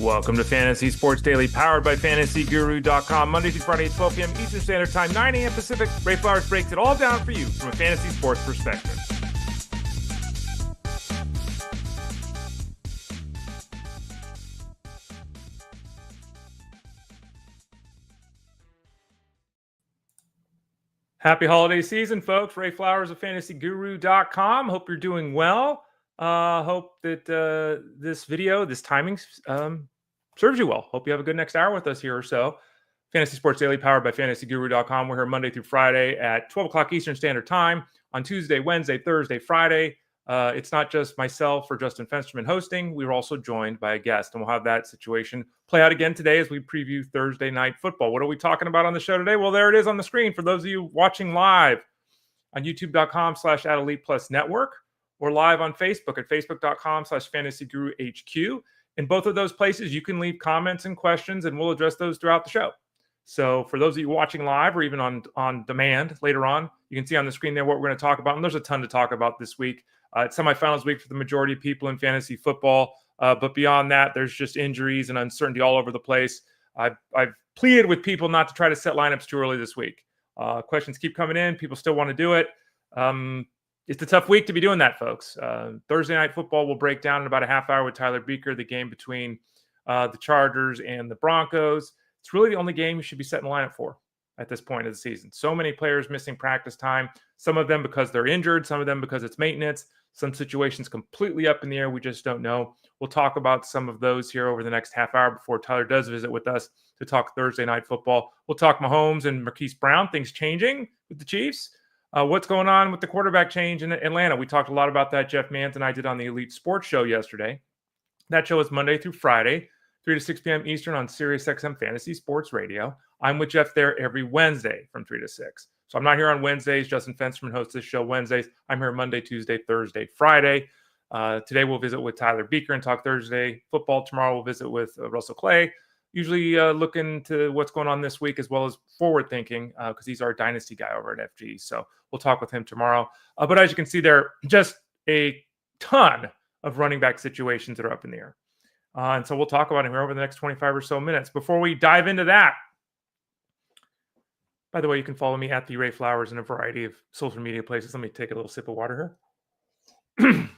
Welcome to Fantasy Sports Daily, powered by FantasyGuru.com. Monday through Friday at 12 p.m. Eastern Standard Time, 9 a.m. Pacific. Ray Flowers breaks it all down for you from a fantasy sports perspective. Happy holiday season, folks. Ray Flowers of FantasyGuru.com. Hope you're doing well. Hope that this video, this timing, serves you well. Hope you have a good next hour with us here or so. Fantasy Sports Daily, powered by FantasyGuru.com. We're here Monday through Friday at 12 o'clock Eastern Standard Time on Tuesday, Wednesday, Thursday, Friday. It's not just myself or Justin Fensterman hosting. We were also joined by a guest, and we'll have that situation play out again today as we preview Thursday night football. What are we talking about on the show today? Well, there it is on the screen for those of you watching live on youtube.com/@ElitePlusNetwork or live on Facebook at facebook.com/FantasyGuruHQ. In both of those places, you can leave comments and questions, and we'll address those throughout the show. So for those of you watching live or even on demand later on, you can see on the screen there what we're going to talk about. And there's a ton to talk about this week. It's semifinals week for the majority of people in fantasy football. But beyond that, there's just injuries and uncertainty all over the place. I've pleaded with people not to try to set lineups too early this week. Questions keep coming in. People still want to do it. It's a tough week to be doing that, folks. Thursday night football will break down in about a half hour with Tyler Buecher, the game between the Chargers and the Broncos. It's really the only game you should be setting a lineup for at this point of the season. So many players missing practice time, some of them because they're injured, some of them because it's maintenance, some situations completely up in the air. We just don't know. We'll talk about some of those here over the next half hour before Tyler does visit with us to talk Thursday night football. We'll talk Mahomes and Marquise Brown, things changing with the Chiefs. What's going on with the quarterback change in Atlanta? We talked a lot about that. Jeff Mans and I did on the Elite Sports Show yesterday. That show is Monday through Friday, 3 to 6 p.m. Eastern on SiriusXM Fantasy Sports Radio. I'm with Jeff there every Wednesday from 3 to 6. So I'm not here on Wednesdays. Justin Fensterman hosts this show Wednesdays. I'm here Monday, Tuesday, Thursday, Friday. Today we'll visit with Tyler Buecher and talk Thursday football. Tomorrow we'll visit with Russell Clay. Usually looking to what's going on this week as well as forward thinking because he's our dynasty guy over at FG. So we'll talk with him tomorrow. But as you can see there, just a ton of running back situations that are up in the air. And so we'll talk about him here over the next 25 or so minutes. Before we dive into that, by the way, you can follow me at the Ray Flowers in a variety of social media places. Let me take a little sip of water here.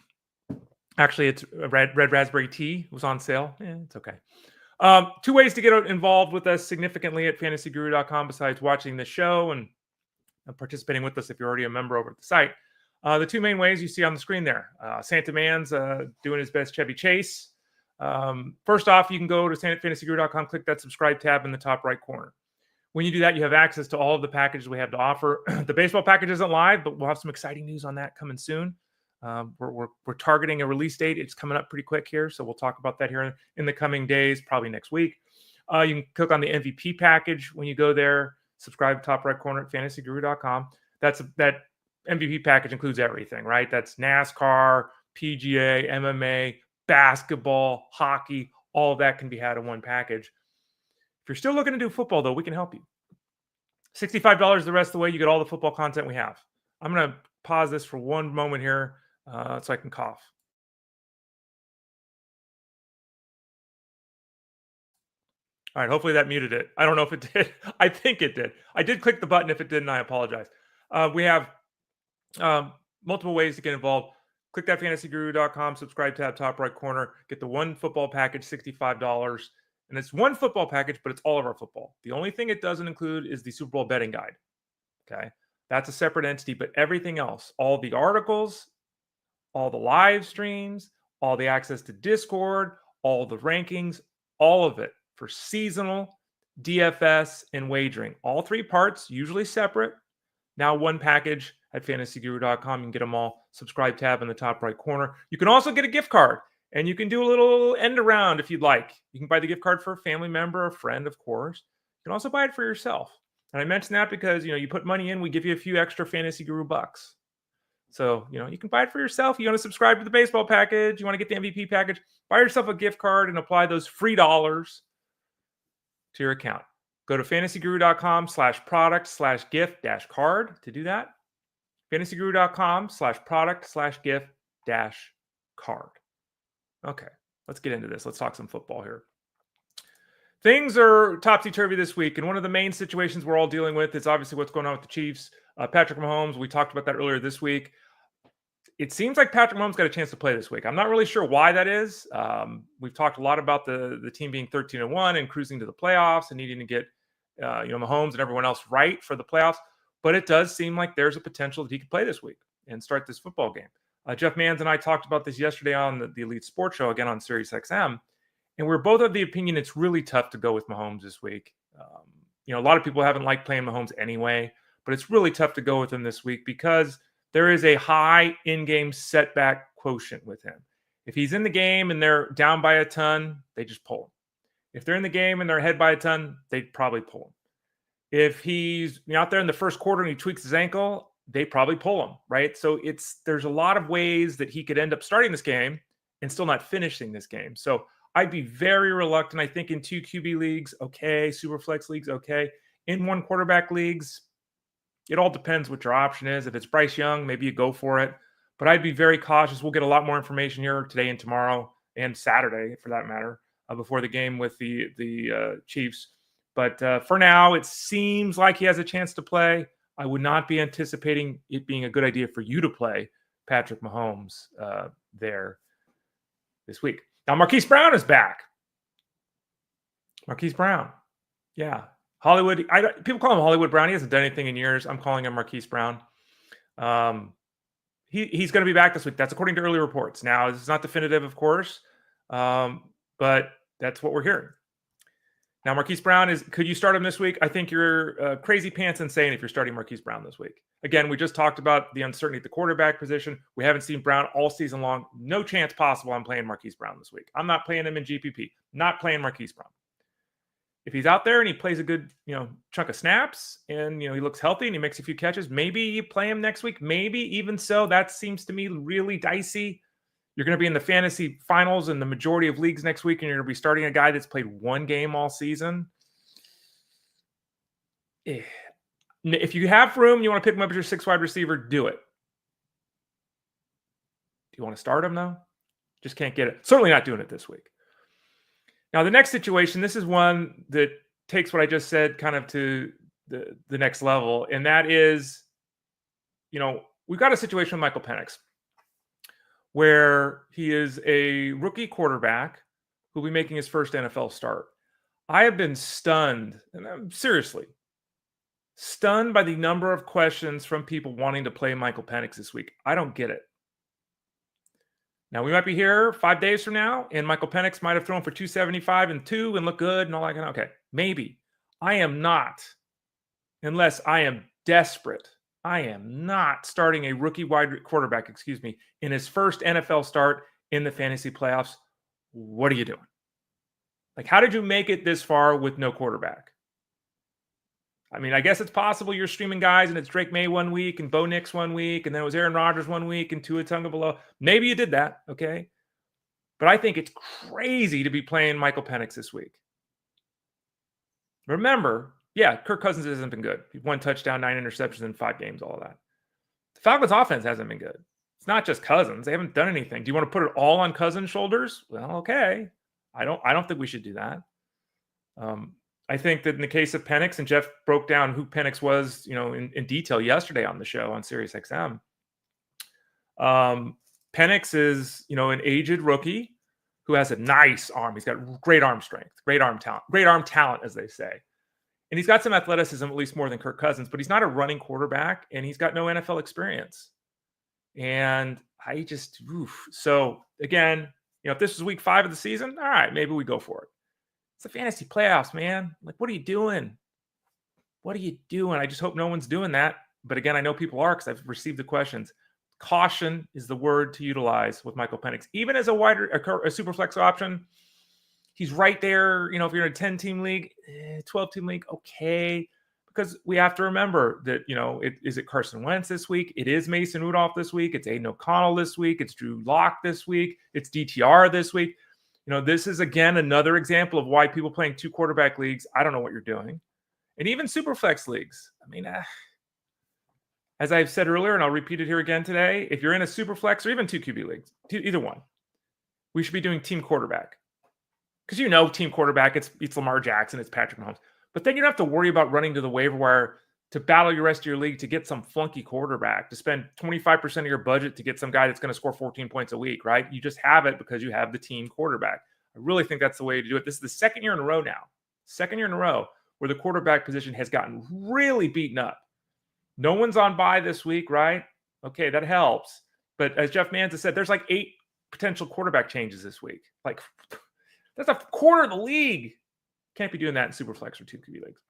Actually, it's red raspberry tea. It was on sale. It's okay. 2 ways to get involved with us significantly at FantasyGuru.com besides watching the show and participating with us if you're already a member over at the site. The 2 main ways you see on the screen there. Santa Man's doing his best Chevy Chase. First off, you can go to FantasyGuru.com, click that subscribe tab in the top right corner. When you do that, you have access to all of the packages we have to offer. The baseball package isn't live, but we'll have some exciting news on that coming soon. We're targeting a release date. It's coming up pretty quick here, so we'll talk about that here in the coming days, probably next week. You can click on the MVP package when you go there. Subscribe top right corner at FantasyGuru.com. That MVP package includes everything, right? That's NASCAR, PGA, MMA, basketball, hockey. All of that can be had in one package. If you're still looking to do football, though, we can help you. $65 the rest of the way. You get all the football content we have. I'm going to pause this for one moment here so I can cough. All right, hopefully that muted it. I don't know if it did. I think it did. I did click the button. If it didn't, I apologize. We have multiple ways to get involved. Click that FantasyGuru.com, subscribe tab, top right corner. Get the one football package, $65. And it's one football package, but it's all of our football. The only thing it doesn't include is the Super Bowl betting guide. Okay. That's a separate entity, but everything else, all the articles, all the live streams, all the access to Discord, all the rankings, all of it for seasonal, DFS, and wagering. All 3 parts, usually separate. Now one package at FantasyGuru.com. You can get them all. Subscribe tab in the top right corner. You can also get a gift card, and you can do a little end around if you'd like. You can buy the gift card for a family member, a friend, of course. You can also buy it for yourself. And I mention that because, you put money in, we give you a few extra Fantasy Guru bucks. So, you can buy it for yourself. You want to subscribe to the baseball package. You want to get the MVP package. Buy yourself a gift card and apply those free dollars to your account. Go to FantasyGuru.com/product/gift-card to do that. FantasyGuru.com/product/gift-card. Okay, let's get into this. Let's talk some football here. Things are topsy-turvy this week, and one of the main situations we're all dealing with is obviously what's going on with the Chiefs. Patrick Mahomes, we talked about that earlier this week. It seems like Patrick Mahomes got a chance to play this week. I'm not really sure why that is. We've talked a lot about the team being 13-1 and cruising to the playoffs and needing to get Mahomes and everyone else right for the playoffs. But it does seem like there's a potential that he could play this week and start this football game. Jeff Manns and I talked about this yesterday on the Elite Sports Show, again on Sirius XM. And we're both of the opinion it's really tough to go with Mahomes this week. A lot of people haven't liked playing Mahomes anyway, but it's really tough to go with him this week because there is a high in-game setback quotient with him. If he's in the game and they're down by a ton, they just pull him. If they're in the game and they're ahead by a ton, they'd probably pull him. If he's out there in the first quarter and he tweaks his ankle, they probably pull him, right? So there's a lot of ways that he could end up starting this game and still not finishing this game. So I'd be very reluctant. I think in 2 QB leagues, okay. Superflex leagues, okay. In 1 quarterback leagues, it all depends what your option is. If it's Bryce Young, maybe you go for it. But I'd be very cautious. We'll get a lot more information here today and tomorrow and Saturday, for that matter, before the game with the Chiefs. But for now, it seems like he has a chance to play. I would not be anticipating it being a good idea for you to play Patrick Mahomes there this week. Now, Marquise Brown is back. Marquise Brown. Yeah. Hollywood. People call him Hollywood Brown. He hasn't done anything in years. I'm calling him Marquise Brown. He's going to be back this week. That's according to early reports. Now, this is not definitive, of course, but that's what we're hearing. Now, Marquise Brown could you start him this week? I think you're crazy pants insane if you're starting Marquise Brown this week. Again, we just talked about the uncertainty at the quarterback position. We haven't seen Brown all season long. No chance possible I'm playing Marquise Brown this week. I'm not playing him in GPP. Not playing Marquise Brown. If he's out there and he plays a good, chunk of snaps and, he looks healthy and he makes a few catches, maybe you play him next week. Maybe even so, that seems to me really dicey. You're going to be in the fantasy finals in the majority of leagues next week, and you're going to be starting a guy that's played 1 game all season. If you have room, you want to pick him up as your 6th wide receiver, do it. Do you want to start him, though? Just can't get it. Certainly not doing it this week. Now, the next situation, this is one that takes what I just said kind of to the next level, and that is, we've got a situation with Michael Penix, where he is a rookie quarterback who will be making his first NFL start. I have been stunned, and I'm seriously stunned by the number of questions from people wanting to play Michael Penix this week. I don't get it. Now, we might be here 5 days from now, and Michael Penix might have thrown for 275 and 2 and look good and all that kind of, okay, maybe. I am not, unless I am desperate. I am not starting a rookie quarterback, in his first NFL start in the fantasy playoffs. What are you doing? How did you make it this far with no quarterback? I mean, I guess it's possible you're streaming guys and it's Drake May 1 week and Bo Nix 1 week, and then it was Aaron Rodgers 1 week and Tua Tagovailoa. Maybe you did that, okay? But I think it's crazy to be playing Michael Penix this week. Remember, yeah, Kirk Cousins hasn't been good. 1 touchdown, 9 interceptions in 5 games, all of that. The Falcons' offense hasn't been good. It's not just Cousins. They haven't done anything. Do you want to put it all on Cousins' shoulders? Well, okay. I don't think we should do that. I think that in the case of Penix, and Jeff broke down who Penix was, in detail yesterday on the show on Sirius XM. Penix is, an aged rookie who has a nice arm. He's got great arm strength, great arm talent, as they say. And he's got some athleticism, at least more than Kirk Cousins, but he's not a running quarterback, and he's got no NFL experience. And I just, So, again, if this is week 5 of the season, all right, maybe we go for it. It's the fantasy playoffs, man. What are you doing? What are you doing? I just hope no one's doing that. But again, I know people are because I've received the questions. Caution is the word to utilize with Michael Penix. Even as a super flex option, he's right there. If you're in a 10-team league, 12-team league, okay. Because we have to remember that, is it Carson Wentz this week? It is Mason Rudolph this week. It's Aidan O'Connell this week. It's Drew Lock this week. It's DTR this week. This is, again, another example of why people playing 2 quarterback leagues, I don't know what you're doing. And even super flex leagues. I mean, as I've said earlier, and I'll repeat it here again today, if you're in a super flex or even 2 QB leagues, either one, we should be doing team quarterback. because team quarterback, it's Lamar Jackson, it's Patrick Mahomes. But then you don't have to worry about running to the waiver wire to battle your rest of your league to get some flunky quarterback, to spend 25% of your budget to get some guy that's going to score 14 points a week, right? You just have it because you have the team quarterback. I really think that's the way to do it. This is the second year in a row now. Second year in a row where the quarterback position has gotten really beaten up. No one's on bye this week, right? Okay, that helps. But as Jeff Manza said, there's like 8 potential quarterback changes this week. Like, that's a quarter of the league. Can't be doing that in Superflex or 2 QB leagues.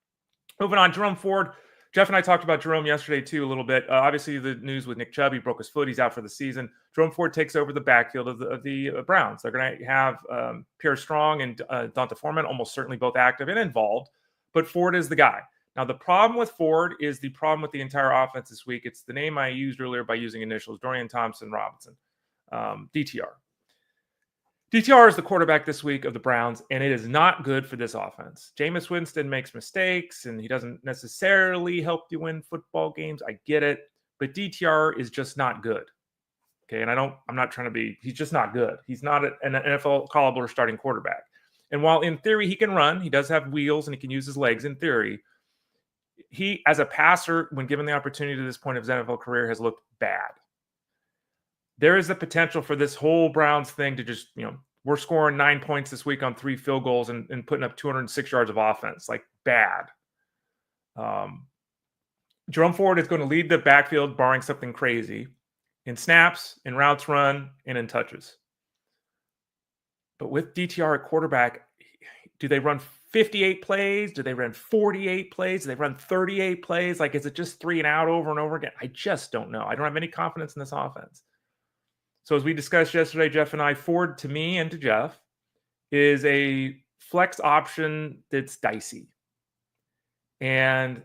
Moving on, Jerome Ford. Jeff and I talked about Jerome yesterday, too, a little bit. Obviously, the news with Nick Chubb, he broke his foot. He's out for the season. Jerome Ford takes over the backfield of the Browns. They're going to have Pierre Strong and Donta Foreman, almost certainly both active and involved. But Ford is the guy. Now, the problem with Ford is the problem with the entire offense this week. It's the name I used earlier by using initials, Dorian Thompson-Robinson, DTR. DTR is the quarterback this week of the Browns, and it is not good for this offense. Jameis Winston makes mistakes, and he doesn't necessarily help you win football games. I get it, but DTR is just not good. Okay, and I'm not trying to be, he's just not good. He's not an NFL caliber starting quarterback. And while in theory he can run, he does have wheels and he can use his legs in theory, he, as a passer, when given the opportunity to this point of his NFL career, has looked bad. There is the potential for this whole Browns thing to just, we're scoring 9 points this week on 3 field goals and putting up 206 yards of offense. Like, bad. Jerome Ford is going to lead the backfield, barring something crazy, in snaps, in routes run, and in touches. But with DTR at quarterback, do they run 58 plays? Do they run 48 plays? Do they run 38 plays? Like, is it just 3 and out over and over again? I just don't know. I don't have any confidence in this offense. So as we discussed yesterday, Jeff and I, Ford, to me and to Jeff, is a flex option that's dicey. And,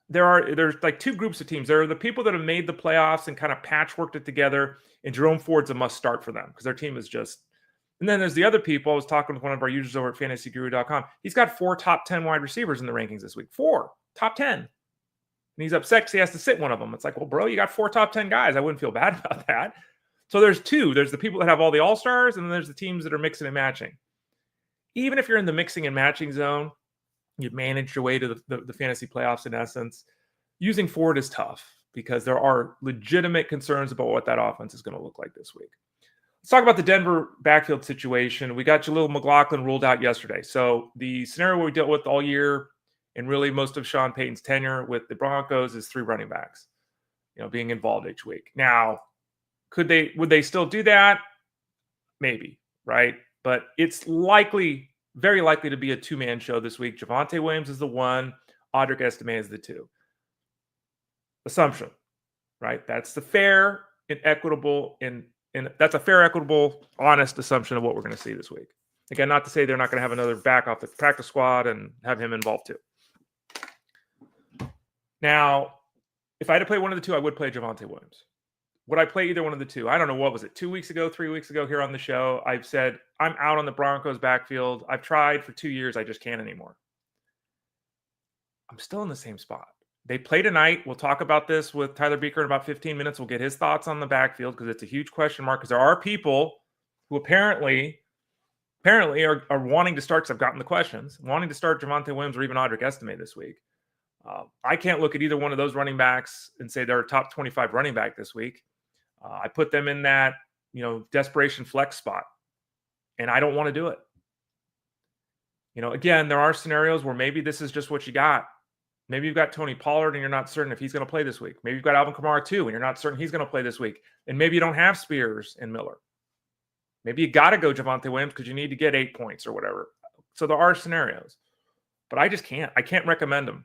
there's like 2 groups of teams. There are the people that have made the playoffs and kind of patchworked it together, and Jerome Ford's a must start for them because their team is just. And then there's the other people. I was talking with one of our users over at fantasyguru.com. He's got 4 top 10 wide receivers in the rankings this week. 4 top 10. And he's upset because he has to sit one of them. It's like, well, bro, you got 4 top 10 guys. I wouldn't feel bad about that. So there's 2. There's the people that have all the all-stars, and then there's the teams that are mixing and matching. Even if you're in the mixing and matching zone, you've managed your way to the fantasy playoffs in essence. Using Ford is tough because there are legitimate concerns about what that offense is going to look like this week. Let's talk about the Denver backfield situation. We got Jaleel McLaughlin ruled out yesterday. So the scenario we dealt with all year and really most of Sean Payton's tenure with the Broncos is 3 running backs, being involved each week. Now, would they still do that? Maybe, right? But it's very likely to be a 2-man show this week. Javonte Williams is the 1. Audric Estime is the 2. Assumption, right? That's the fair and equitable and that's a fair, equitable, honest assumption of what we're going to see this week. Again, not to say they're not going to have another back off the practice squad and have him involved too. Now, if I had to play one of the 2, I would play Javonte Williams. Would I play either one of the 2? I don't know. What was it? 2 weeks ago, 3 weeks ago here on the show, I've said, I'm out on the Broncos backfield. I've tried for 2 years. I just can't anymore. I'm still in the same spot. They play tonight. We'll talk about this with Tyler Beaker in about 15 minutes. We'll get his thoughts on the backfield because it's a huge question mark because there are people who apparently are wanting to start, because I've gotten the questions, wanting to start Javonte Williams or even Audric Estime this week. I can't look at either one of those running backs and say they're a top 25 running back this week. I put them in that, desperation flex spot, and I don't want to do it. Again, there are scenarios where maybe this is just what you got. Maybe you've got Tony Pollard and you're not certain if he's going to play this week. Maybe you've got Alvin Kamara too, and you're not certain he's going to play this week. And maybe you don't have Spears and Miller. Maybe you got to go Javonte Williams because you need to get 8 points or whatever. So there are scenarios, but I just can't. I can't recommend them.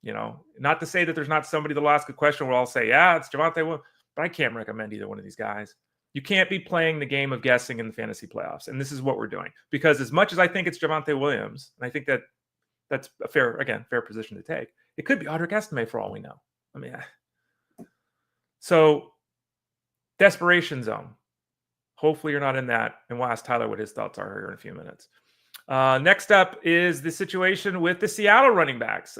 Not to say that there's not somebody that'll ask a question where I'll say, yeah, it's Javonte Williams, but I can't recommend either one of these guys. You can't be playing the game of guessing in the fantasy playoffs. And this is what we're doing. Because as much as I think it's Javonte Williams, and I think that's a fair position to take, it could be Audric Estime for all we know. So desperation zone. Hopefully you're not in that. And we'll ask Tyler what his thoughts are here in a few minutes. Next up is the situation with the Seattle running backs.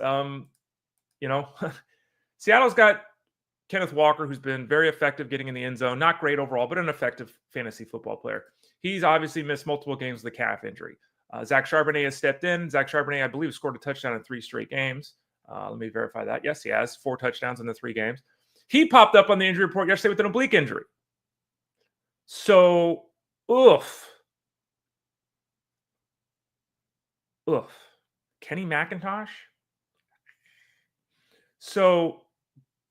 Seattle's got Kenneth Walker, who's been very effective getting in the end zone. Not great overall, but an effective fantasy football player. He's obviously missed multiple games with a calf injury. Zach Charbonnet has stepped in. Zach Charbonnet, I believe, scored a touchdown in 3 straight games. Let me verify that. Yes, he has 4 touchdowns in the 3 games. He popped up on the injury report yesterday with an oblique injury. So, oof. Kenny McIntosh? So,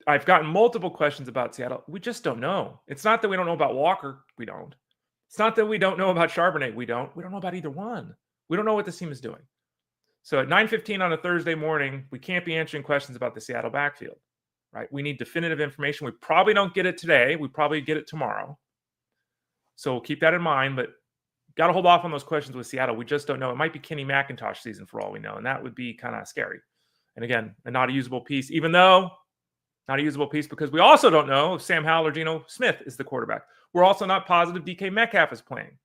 I've gotten multiple questions about Seattle. We just don't know. It's not that we don't know about Walker. We don't. It's not that we don't know about Charbonnet. We don't. We don't know about either one. We don't know what this team is doing. So at 9:15 on a Thursday morning, we can't be answering questions about the Seattle backfield, right? We need definitive information. We probably don't get it today. We probably get it tomorrow. So we'll keep that in mind, but got to hold off on those questions with Seattle. We just don't know. It might be Kenny McIntosh season for all we know, and that would be kind of scary. And again, a not a usable piece, even though not a usable piece because we also don't know if Sam Howell or Geno Smith is the quarterback. We're also not positive DK Metcalf is playing.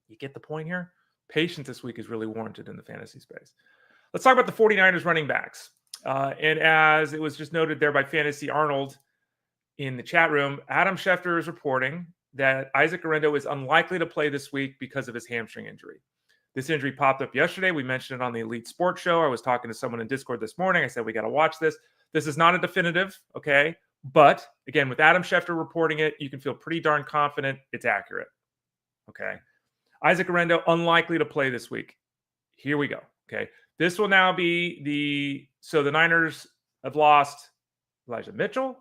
You get the point here? Patience this week is really warranted in the fantasy space. Let's talk about the 49ers running backs. And as it was just noted there by Fantasy Arnold in the chat room, Adam Schefter is reporting that Isaac Guerrero is unlikely to play this week because of his hamstring injury. This injury popped up yesterday. We mentioned it on the Elite Sports Show. I was talking to someone in Discord this morning. I said, we got to watch this. This is not a definitive, okay? But again, with Adam Schefter reporting it, you can feel pretty darn confident it's accurate, okay? Isaac Guerrero, unlikely to play this week. Here we go, okay? This will now be so the Niners have lost Elijah Mitchell.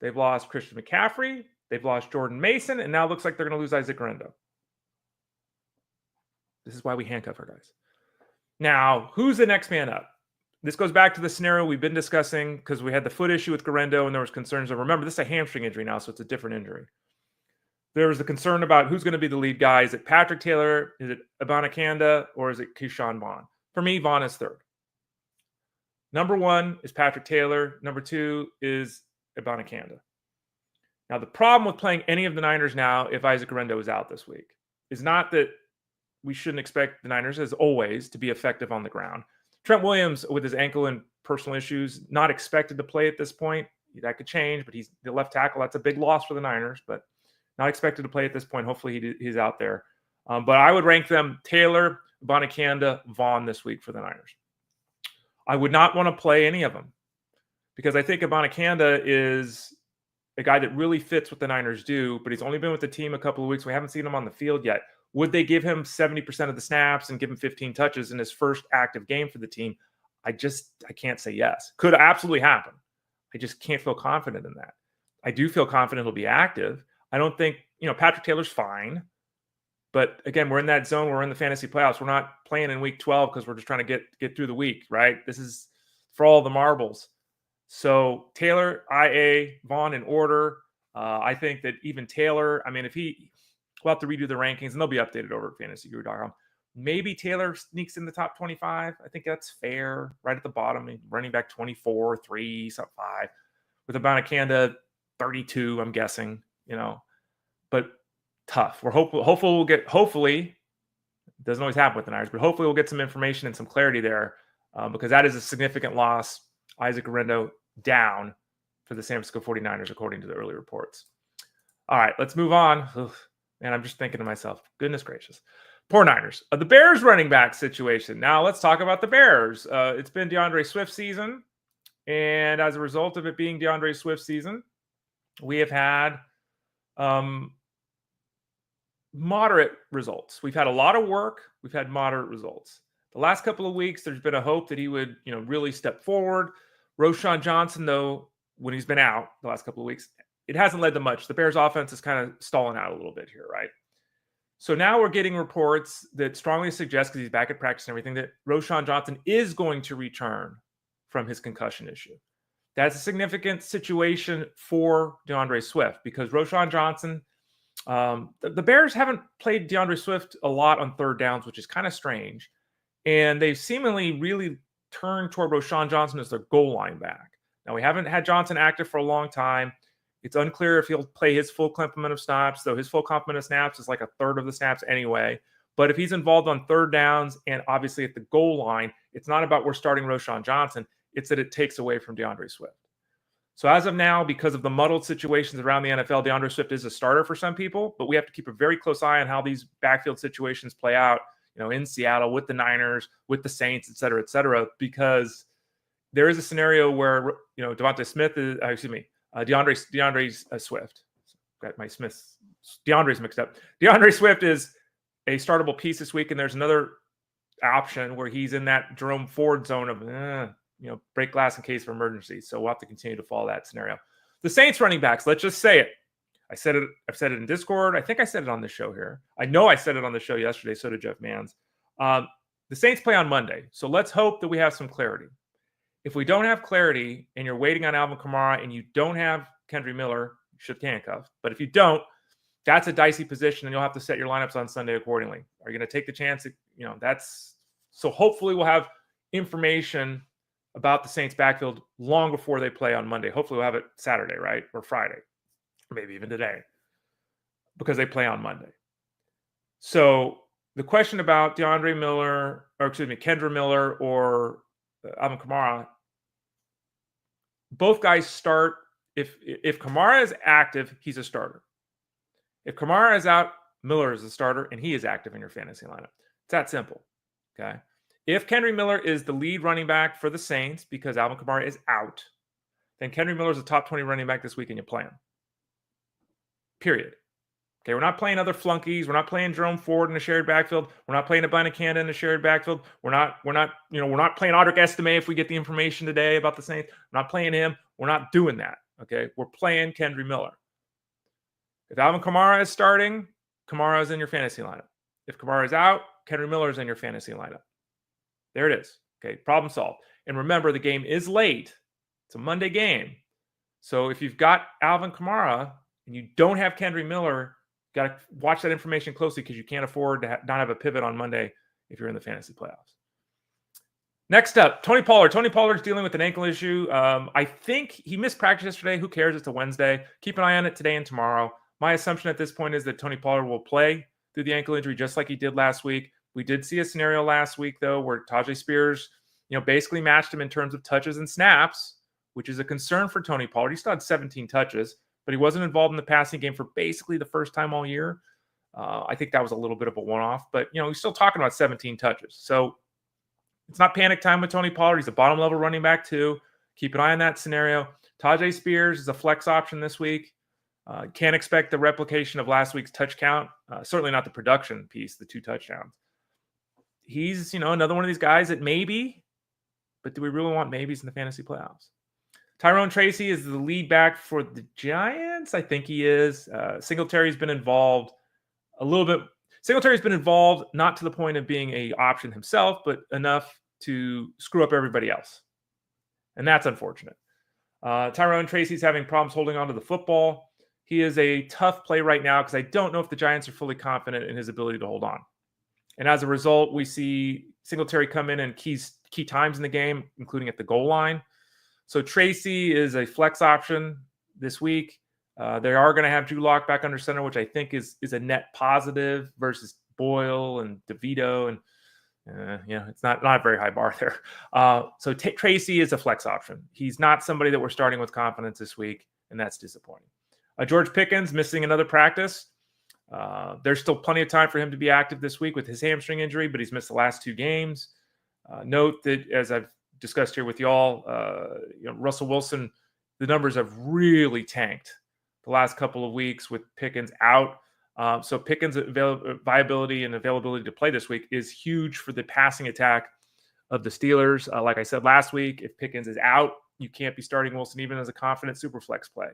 They've lost Christian McCaffrey. They've lost Jordan Mason. And now it looks like they're going to lose Isaac Guerrero. This is why we handcuff our guys. Now, who's the next man up? This goes back to the scenario we've been discussing because we had the foot issue with Guerrero and there was concerns of, remember, this is a hamstring injury now, so it's a different injury. There was the concern about who's going to be the lead guy. Is it Patrick Taylor? Is it Abanikanda? Or is it Keyshawn Vaughn? For me, Vaughn is third. Number 1 is Patrick Taylor. Number 2 is Abanikanda. Now, the problem with playing any of the Niners now, if Isaac Guerrero is out this week, is not that we shouldn't expect the Niners, as always, to be effective on the ground. Trent Williams, with his ankle and personal issues, not expected to play at this point. That could change, but he's the left tackle. That's a big loss for the Niners, but not expected to play at this point. Hopefully he's out there. But I would rank them Taylor, Abanikanda, Vaughn this week for the Niners. I would not want to play any of them because I think Abanikanda is a guy that really fits what the Niners do, but he's only been with the team a couple of weeks. We haven't seen him on the field yet. Would they give him 70% of the snaps and give him 15 touches in his first active game for the team? I can't say yes. Could absolutely happen. I just can't feel confident in that. I do feel confident he'll be active. I don't think, Patrick Taylor's fine. But again, we're in that zone. We're in the fantasy playoffs. We're not playing in week 12 because we're just trying to get through the week, right? This is for all the marbles. So Taylor, IA, Vaughn in order. I think that even Taylor, we'll have to redo the rankings and they'll be updated over at fantasyguru.com. Maybe Taylor sneaks in the top 25. I think that's fair. Right at the bottom, running back 24, 3, 5. With Abanikanda, 32, I'm guessing, But tough. We're hopefully, it doesn't always happen with the Niners, but hopefully we'll get some information and some clarity there because that is a significant loss. Isaac Guerrero down for the San Francisco 49ers, according to the early reports. All right, let's move on. Man, I'm just thinking to myself, goodness gracious. Poor Niners. The Bears running back situation. Now let's talk about the Bears. It's been DeAndre Swift season. And as a result of it being DeAndre Swift season, we have had moderate results. We've had a lot of work. We've had moderate results. The last couple of weeks, there's been a hope that he would, really step forward. Roschon Johnson, though, when he's been out the last couple of weeks, it hasn't led to much. The Bears offense is kind of stalling out a little bit here, right? So now we're getting reports that strongly suggest, because he's back at practice and everything, that Roschon Johnson is going to return from his concussion issue. That's a significant situation for DeAndre Swift because Roschon Johnson, the Bears haven't played DeAndre Swift a lot on third downs, which is kind of strange. And they've seemingly really turned toward Roschon Johnson as their goal line back. Now, we haven't had Johnson active for a long time. It's unclear if he'll play his full complement of snaps, though his full complement of snaps is like a third of the snaps anyway. But if he's involved on third downs and obviously at the goal line, it's not about we're starting Roschon Johnson. It's that it takes away from DeAndre Swift. So as of now, because of the muddled situations around the NFL, DeAndre Swift is a starter for some people, but we have to keep a very close eye on how these backfield situations play out, in Seattle with the Niners, with the Saints, et cetera, because there is a scenario where, DeAndre Swift. Got my DeAndre's mixed up. DeAndre Swift is a startable piece this week, and there's another option where he's in that Jerome Ford zone of, break glass in case of emergency. So we'll have to continue to follow that scenario. The Saints running backs, let's just say it. I've said it in Discord. I think I said it on the show here. I know I said it on the show yesterday. So did Jeff Mans. The Saints play on Monday. So let's hope that we have some clarity. If we don't have clarity and you're waiting on Alvin Kamara and you don't have Kendre Miller, you should handcuff. But if you don't, that's a dicey position and you'll have to set your lineups on Sunday accordingly. Are you going to take the chance that, so hopefully we'll have information about the Saints backfield long before they play on Monday. Hopefully we'll have it Saturday, right? Or Friday, or maybe even today, because they play on Monday. So the question about Kendre Miller or Alvin Kamara, both guys start. If Kamara is active, he's a starter. If Kamara is out, Miller is a starter, and he is active in your fantasy lineup. It's that simple, okay? If Kendre Miller is the lead running back for the Saints because Alvin Kamara is out, then Kendre Miller is a top 20 running back this week and you play him. Period. Okay, we're not playing other flunkies. We're not playing Jerome Ford in a shared backfield. We're not playing Abanikanda in a shared backfield. We're not playing Audric Estime if we get the information today about the Saints. We're not playing him. We're not doing that. Okay, we're playing Kendre Miller. If Alvin Kamara is starting, Kamara is in your fantasy lineup. If Kamara is out, Kendre Miller is in your fantasy lineup. There it is. Okay, problem solved. And remember, the game is late. It's a Monday game. So if you've got Alvin Kamara and you don't have Kendre Miller, you got to watch that information closely because you can't afford to not have a pivot on Monday if you're in the fantasy playoffs. Next up, Tony Pollard. Tony Pollard's dealing with an ankle issue. I think he missed practice yesterday. Who cares? It's a Wednesday. Keep an eye on it today and tomorrow. My assumption at this point is that Tony Pollard will play through the ankle injury just like he did last week. We did see a scenario last week, though, where Tyjae Spears, basically matched him in terms of touches and snaps, which is a concern for Tony Pollard. He still had 17 touches, but he wasn't involved in the passing game for basically the first time all year. I think that was a little bit of a one-off, but, he's still talking about 17 touches. So it's not panic time with Tony Pollard. He's a bottom-level running back, too. Keep an eye on that scenario. Tyjae Spears is a flex option this week. Can't expect the replication of last week's touch count. Certainly not the production piece, the 2 touchdowns. He's, another one of these guys that maybe, but do we really want maybes in the fantasy playoffs? Tyrone Tracy is the lead back for the Giants. I think he is. Singletary's been involved a little bit. Singletary's been involved, not to the point of being an option himself, but enough to screw up everybody else. And that's unfortunate. Tyrone Tracy's having problems holding on to the football. He is a tough play right now because I don't know if the Giants are fully confident in his ability to hold on. And as a result, we see Singletary come in and key times in the game, including at the goal line. So Tracy is a flex option this week. They are going to have Drew Lock back under center, which I think is a net positive versus Boyle and DeVito. And, it's not a very high bar there. So Tracy is a flex option. He's not somebody that we're starting with confidence this week, and that's disappointing. George Pickens missing another practice. There's still plenty of time for him to be active this week with his hamstring injury, but he's missed the last 2 games. Note that, as I've discussed here with y'all, Russell Wilson, the numbers have really tanked the last couple of weeks with Pickens out. So Pickens' viability and availability to play this week is huge for the passing attack of the Steelers. Like I said last week, if Pickens is out, you can't be starting Wilson even as a confident super flex play.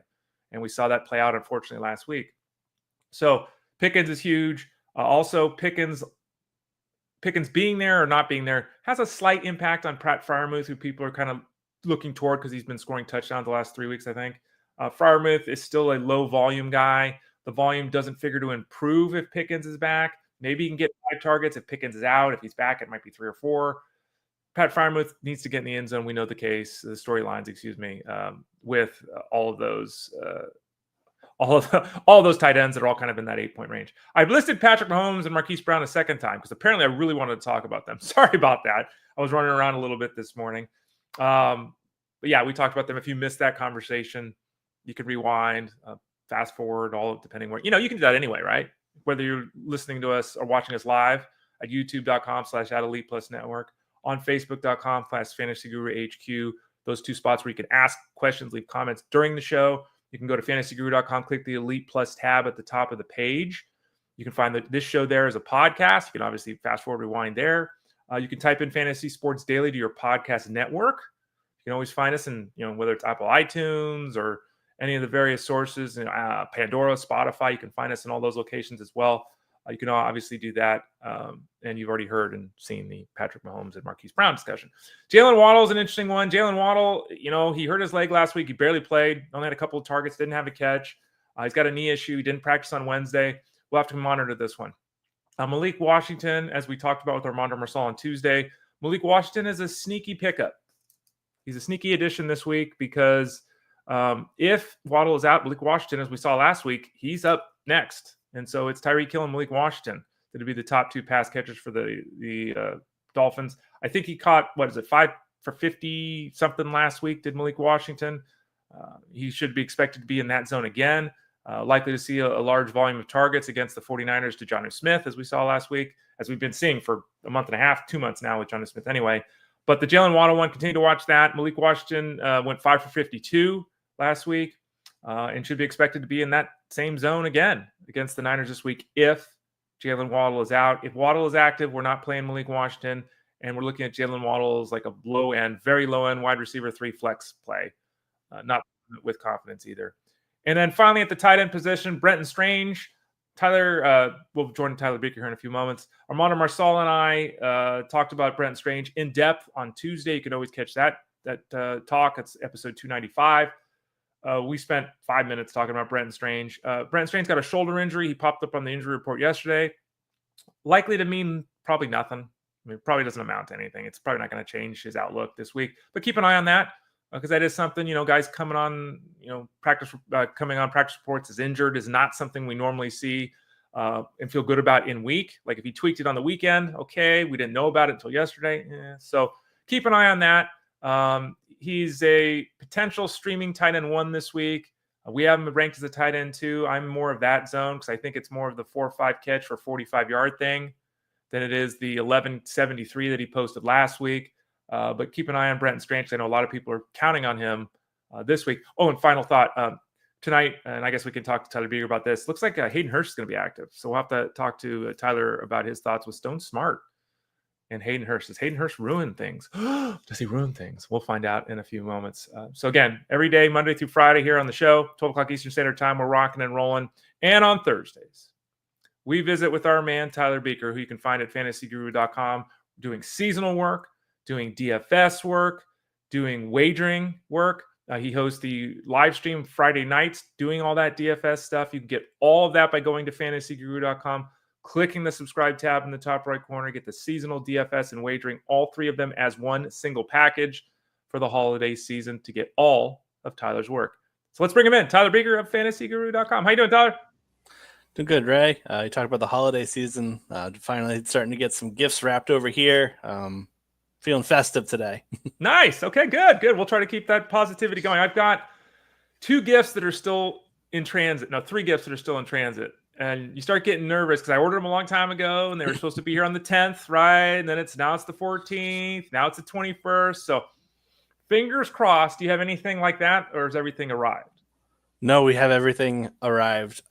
And we saw that play out, unfortunately, last week. So Pickens is huge. Also, Pickens being there or not being there has a slight impact on Pratt Freiermuth, who people are kind of looking toward because he's been scoring touchdowns the last 3 weeks, I think. Freiermuth is still a low-volume guy. The volume doesn't figure to improve if Pickens is back. Maybe he can get 5 targets if Pickens is out. If he's back, it might be 3 or 4. Pat Freiermuth needs to get in the end zone. We know the case, the storylines, with all of those all of those tight ends that are all kind of in that 8-point range. I've listed Patrick Mahomes and Marquise Brown a second time because apparently I really wanted to talk about them. Sorry about that. I was running around a little bit this morning. But yeah, we talked about them. If you missed that conversation, you can rewind, fast forward, all depending where, you can do that anyway, right? Whether you're listening to us or watching us live at youtube.com/@ElitePlusNetwork, on Facebook.com/FantasyGuruHQ. Those 2 spots where you can ask questions, leave comments during the show. You can go to FantasyGuru.com, click the Elite Plus tab at the top of the page. You can find this show there as a podcast. You can obviously fast forward, rewind there. You can type in Fantasy Sports Daily to your podcast network. You can always find us in, whether it's Apple iTunes or any of the various sources, Pandora, Spotify. You can find us in all those locations as well. You can obviously do that. And you've already heard and seen the Patrick Mahomes and Marquise Brown discussion. Jaylen Waddle is an interesting one. Jaylen Waddle, he hurt his leg last week. He barely played, only had a couple of targets, didn't have a catch. He's got a knee issue. He didn't practice on Wednesday. We'll have to monitor this one. Malik Washington, as we talked about with Armando Marcel on Tuesday, Malik Washington is a sneaky pickup. He's a sneaky addition this week because if Waddle is out, Malik Washington, as we saw last week, he's up next. And so it's Tyreek Hill and Malik Washington that would be the top 2 pass catchers for the Dolphins. I think he caught, 5 for 50 something last week, did Malik Washington. He should be expected to be in that zone again. Likely to see a large volume of targets against the 49ers to Jonnu Smith, as we saw last week, as we've been seeing for a month and a half, 2 months now with Jonnu Smith anyway. But the Jaylen Waddle one, continue to watch that. Malik Washington went 5 for 52 last week and should be expected to be in that same zone again against the Niners this week if Jaylen Waddle is out. If Waddle is active, we're not playing Malik Washington, and we're looking at Jaylen Waddle as like a low-end, very low-end wide receiver 3 flex play. Not with confidence either. And then finally at the tight end position, Brenton Strange. Tyler, we'll join Tyler Beaker here in a few moments. Armando Marcel and I talked about Brenton Strange in depth on Tuesday. You can always catch that talk. It's episode 295. We spent 5 minutes talking about Brenton Strange. Brenton Strange got a shoulder injury. He popped up on the injury report yesterday. Likely to mean probably nothing. I mean, probably doesn't amount to anything. It's probably not going to change his outlook this week. But keep an eye on that because that is something, guys coming on, coming on practice reports as injured is not something we normally see and feel good about in week. Like if he tweaked it on the weekend, okay, we didn't know about it until yesterday. So keep an eye on that. He's a potential streaming tight end 1 this week. We have him ranked as a tight end 2. I'm more of that zone because I think it's more of the 4 or 5 catch for 45-yard thing than it is the 1173 that he posted last week. But keep an eye on Brenton Strange. I know a lot of people are counting on him this week. Oh, and final thought. Tonight, and I guess we can talk to Tyler Beaker about this. Looks like Hayden Hurst is going to be active. So we'll have to talk to Tyler about his thoughts with Stone Smartt and Hayden Hurst. Does Hayden Hurst ruin things? Does he ruin things? We'll find out in a few moments. So again, every day, Monday through Friday here on the show, 12 o'clock Eastern Standard Time, we're rocking and rolling. And on Thursdays, we visit with our man, Tyler Beaker, who you can find at fantasyguru.com, doing seasonal work, doing DFS work, doing wagering work. He hosts the live stream Friday nights, doing all that DFS stuff. You can get all of that by going to fantasyguru.com, clicking the subscribe tab in the top right corner, get the seasonal DFS and wagering, all 3 of them as one single package for the holiday season to get all of Tyler's work. So let's bring him in. Tyler Beaker of fantasyguru.com. How you doing, Tyler? Doing good, Ray. You talked about the holiday season. Finally starting to get some gifts wrapped over here. Feeling festive today. Nice. Okay, good. We'll try to keep that positivity going. I've got 2 gifts that are still in transit. No, 3 gifts that are still in transit. And you start getting nervous because I ordered them a long time ago and they were supposed to be here on the 10th, right? And then now it's the 14th. Now it's the 21st. So fingers crossed. Do you have anything like that or has everything arrived? No, we have everything arrived.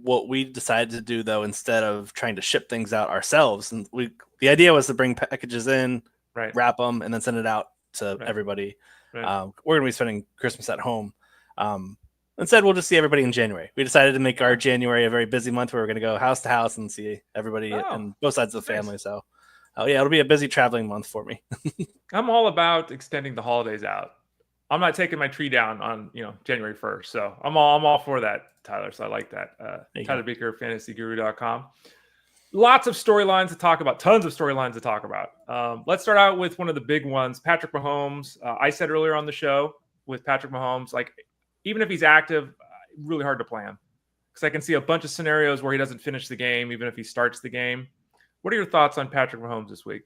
What we decided to do, though, instead of trying to ship things out ourselves, and the idea was to bring packages in, right, wrap them, and then send it out to everybody. Right. We're going to be spending Christmas at home. Instead, we'll just see everybody in January. We decided to make our January a very busy month where we're going to go house to house and see everybody on both sides of the family. Nice. So, yeah, it'll be a busy traveling month for me. I'm all about extending the holidays out. I'm not taking my tree down on January 1st, so I'm all for that, Tyler. So I like that. Tyler Beaker, FantasyGuru.com. Lots of storylines to talk about. Tons of storylines to talk about. Let's start out with one of the big ones, Patrick Mahomes. I said earlier on the show with Patrick Mahomes, like even if he's active, really hard to plan because I can see a bunch of scenarios where he doesn't finish the game, even if he starts the game. What are your thoughts on Patrick Mahomes this week?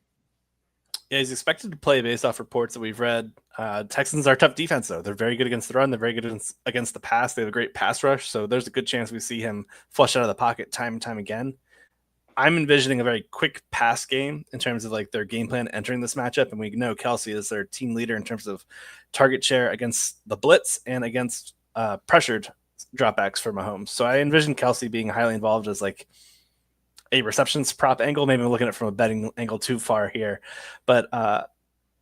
Yeah, he's expected to play based off reports that we've read. Texans are a tough defense, though. They're very good against the run. They're very good against the pass. They have a great pass rush. So there's a good chance we see him flush out of the pocket time and time again. I'm envisioning a very quick pass game in terms of like their game plan entering this matchup. And we know Kelce is their team leader in terms of target share against the blitz and against pressured dropbacks for Mahomes. So I envision Kelce being highly involved as like a receptions prop angle. Maybe I'm looking at it from a betting angle too far here, but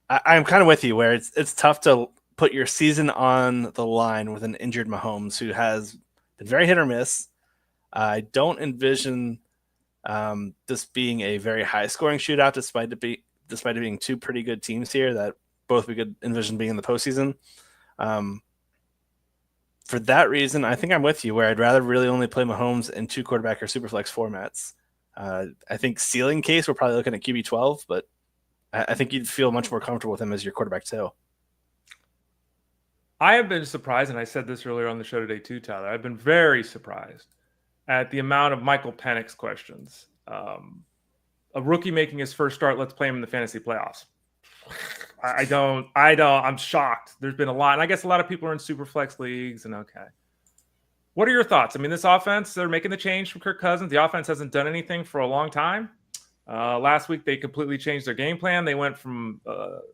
I'm kind of with you where it's tough to put your season on the line with an injured Mahomes who has been very hit or miss. I don't envision this being a very high scoring shootout, despite it being two pretty good teams here that both we could envision being in the postseason. For that reason, I think I'm with you where I'd rather really only play Mahomes in 2 quarterback or superflex formats. I think ceiling case, we're probably looking at QB12, but I think you'd feel much more comfortable with him as your quarterback too. I have been surprised, and I said this earlier on the show today too, Tyler. I've been very surprised at the amount of Michael Penix questions. A rookie making his first start, let's play him in the fantasy playoffs. I'm shocked. There's been a lot, and I guess a lot of people are in super flex leagues, and okay. What are your thoughts? I mean, this offense, they're making the change from Kirk Cousins. The offense hasn't done anything for a long time. Last week, they completely changed their game plan. They went from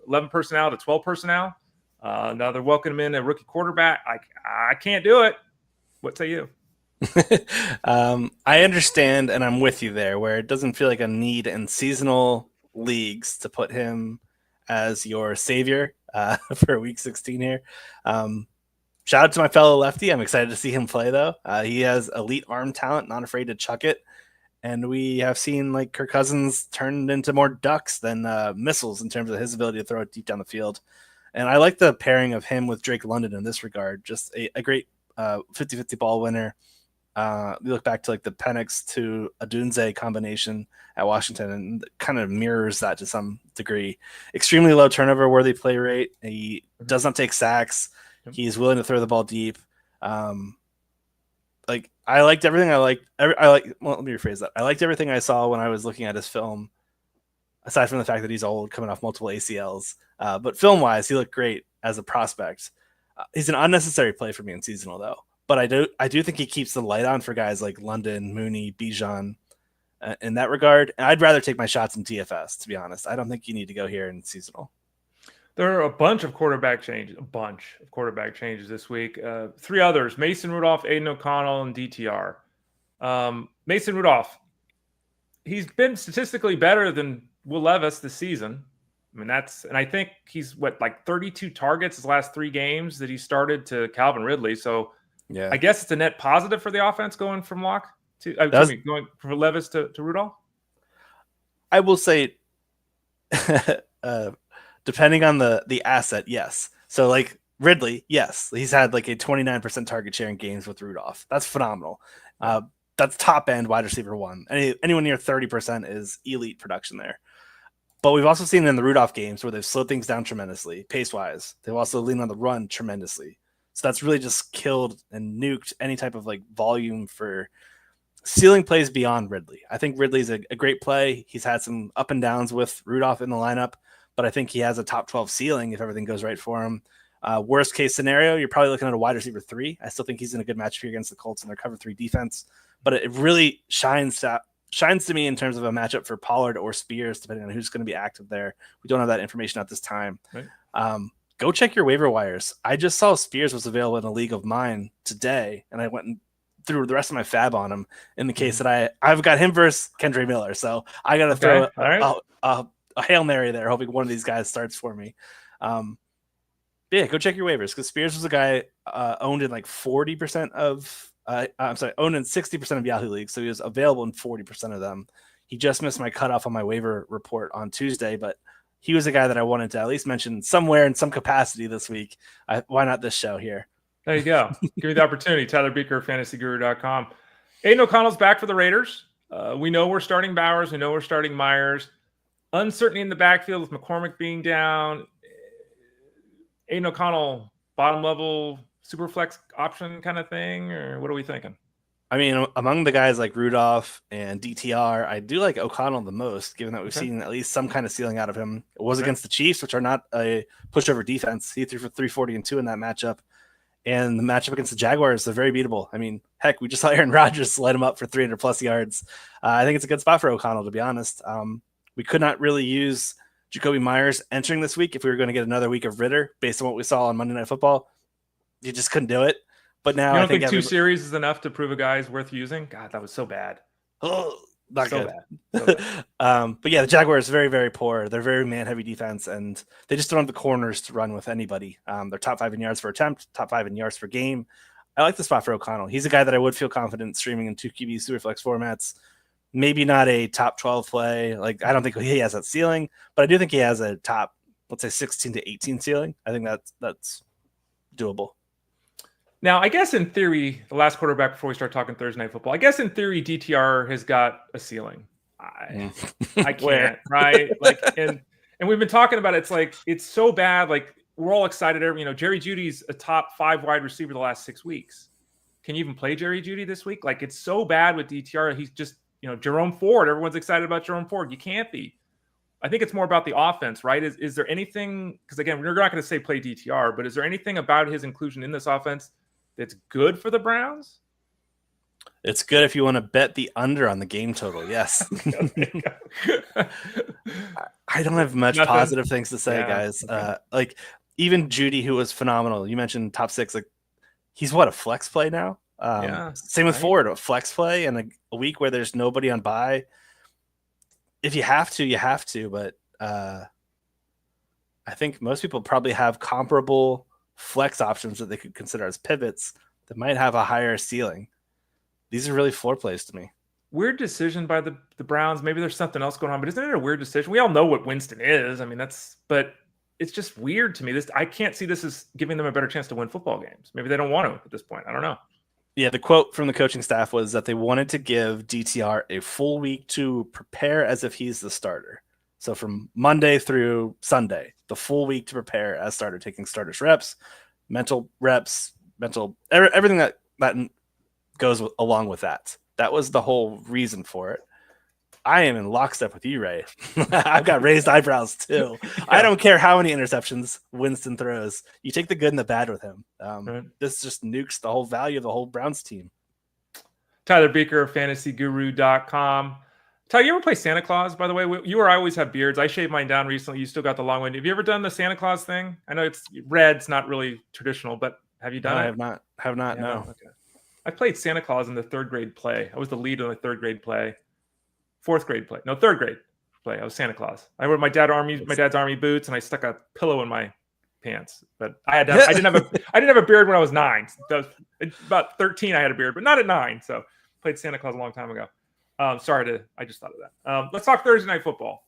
11 personnel to 12 personnel. Now they're welcoming in a rookie quarterback. I can't do it. What say you? I understand, and I'm with you there, where it doesn't feel like a need in seasonal leagues to put him as your savior for week 16 here. Shout out to my fellow lefty. I'm excited to see him play, though. He has elite arm talent, not afraid to chuck it. And we have seen like Kirk Cousins turned into more ducks than missiles in terms of his ability to throw it deep down the field. And I like the pairing of him with Drake London in this regard. Just a great 50-50 ball winner. We look back to like the Penix to Adunze combination at Washington and kind of mirrors that to some degree. Extremely low turnover worthy play rate. He does not take sacks. He's willing to throw the ball deep. Like I liked everything. Well, let me rephrase that. I liked everything I saw when I was looking at his film, aside from the fact that he's old, coming off multiple ACLs. But film wise, he looked great as a prospect. He's an unnecessary play for me in seasonal though. But I do think he keeps the light on for guys like London, Mooney, Bijan in that regard. And I'd rather take my shots in TFS, to be honest. I don't think you need to go here in seasonal. There are a bunch of quarterback changes this week. 3 others: Mason Rudolph, Aidan O'Connell, and DTR. Mason Rudolph, he's been statistically better than Will Levis this season. I mean, and I think he's 32 targets his last 3 games that he started to Calvin Ridley. So yeah, I guess it's a net positive for the offense going from Locke to going from Levis to Rudolph. I will say, depending on the asset, yes. So like Ridley, yes, he's had like a 29% target share in games with Rudolph. That's phenomenal. That's top end wide receiver 1. Anyone near 30% is elite production there. But we've also seen in the Rudolph games where they've slowed things down tremendously, pace wise. They've also leaned on the run tremendously. So that's really just killed and nuked any type of like volume for ceiling plays beyond Ridley. I think Ridley's a great play. He's had some up and downs with Rudolph in the lineup, but I think he has a top 12 ceiling if everything goes right for him. Worst case scenario, you're probably looking at a wide receiver 3. I still think he's in a good matchup here against the Colts and their cover 3 defense, but it really shines to me in terms of a matchup for Pollard or Spears, depending on who's going to be active there. We don't have that information at this time. Right. Go check your waiver wires. I just saw Spears was available in a league of mine today, and I went through the rest of my fab on him in the case that I've got him versus Kendre Miller. So I got to throw a Hail Mary there, hoping one of these guys starts for me. Yeah, go check your waivers because Spears was a guy owned in like 40% of owned in 60% of Yahoo leagues, so he was available in 40% of them. He just missed my cutoff on my waiver report on Tuesday, but he was a guy that I wanted to at least mention somewhere in some capacity this week. Why not this show here? There you go. Give me the opportunity. Tyler Beaker, fantasyguru.com. Aidan O'Connell's back for the Raiders. We know we're starting Bowers. We know we're starting Myers. Uncertainty in the backfield with McCormick being down. Aidan O'Connell, bottom level super flex option kind of thing, or what are we thinking? I mean, among the guys like Rudolph and DTR, I do like O'Connell the most, given that we've seen at least some kind of ceiling out of him. It was against the Chiefs, which are not a pushover defense. He threw for 340 and 2 in that matchup. And the matchup against the Jaguars, they're very beatable. I mean, heck, we just saw Aaron Rodgers light him up for 300-plus yards. I think it's a good spot for O'Connell, to be honest. We could not really use Jacoby Myers entering this week if we were going to get another week of Ritter based on what we saw on Monday Night Football. You just couldn't do it. But now you don't think 2 series is enough to prove a guy is worth using? God, that was so bad. Oh, not so good. Bad. So bad. But yeah, the Jaguars are very, very poor. They're very man-heavy defense, and they just don't have the corners to run with anybody. They're top 5 in yards per attempt, top 5 in yards per game. I like the spot for O'Connell. He's a guy that I would feel confident streaming in 2 QB Superflex formats. Maybe not a top 12 play. Like, I don't think he has that ceiling, but I do think he has a top, let's say, 16 to 18 ceiling. I think that's doable. Now, I guess in theory, the last quarterback before we start talking Thursday Night Football, I guess in theory, DTR has got a ceiling. I can't, right? Like, and we've been talking about it. It's like, it's so bad. Like, we're all excited. You know, Jerry Jeudy's a top 5 wide receiver the last 6 weeks. Can you even play Jerry Jeudy this week? Like, it's so bad with DTR. He's just, you know, Jerome Ford. Everyone's excited about Jerome Ford. You can't be. I think it's more about the offense, right? Is there anything, because again, we're not going to say play DTR, but is there anything about his inclusion in this offense that's good for the Browns? It's good if you want to bet the under on the game total. Yes. I don't have much positive things to say, guys. Like, even Jeudy, who was phenomenal. You mentioned top 6. Like, he's a flex play now. Same with Ford, a flex play in a week where there's nobody on bye. If you have to, you have to. But I think most people probably have comparable flex options that they could consider as pivots that might have a higher ceiling. These are really floor plays to me. Weird decision by the Browns. Maybe there's something else going on, but isn't it a weird decision? We all know what Winston is. I mean, but it's just weird to me. I can't see this as giving them a better chance to win football games. Maybe they don't want to at this point. I don't know. Yeah, the quote from the coaching staff was that they wanted to give DTR a full week to prepare as if he's the starter. So from Monday through Sunday, the full week to prepare as starter, taking starters reps, mental reps, everything that goes along with that. That was the whole reason for it. I am in lockstep with you, Ray. I've got raised eyebrows too. Yeah. I don't care how many interceptions Winston throws. You take the good and the bad with him. This just nukes the whole value of the whole Browns team. Tyler Beaker, fantasyguru.com. Ty, you ever play Santa Claus, by the way? You or I always have beards. I shaved mine down recently. You still got the long one. Have you ever done the Santa Claus thing? I know it's red's not really traditional, but have you done it? I have not. Yeah, no. Okay. I played Santa Claus in the 3rd grade play. I was the lead in the 3rd grade play. 4th grade play. No, 3rd grade play. I was Santa Claus. I wore my dad's army boots, and I stuck a pillow in my pants. But I didn't have a beard when I was 9. About 13, I had a beard, but not at 9. So played Santa Claus a long time ago. I just thought of that. Let's talk Thursday Night Football.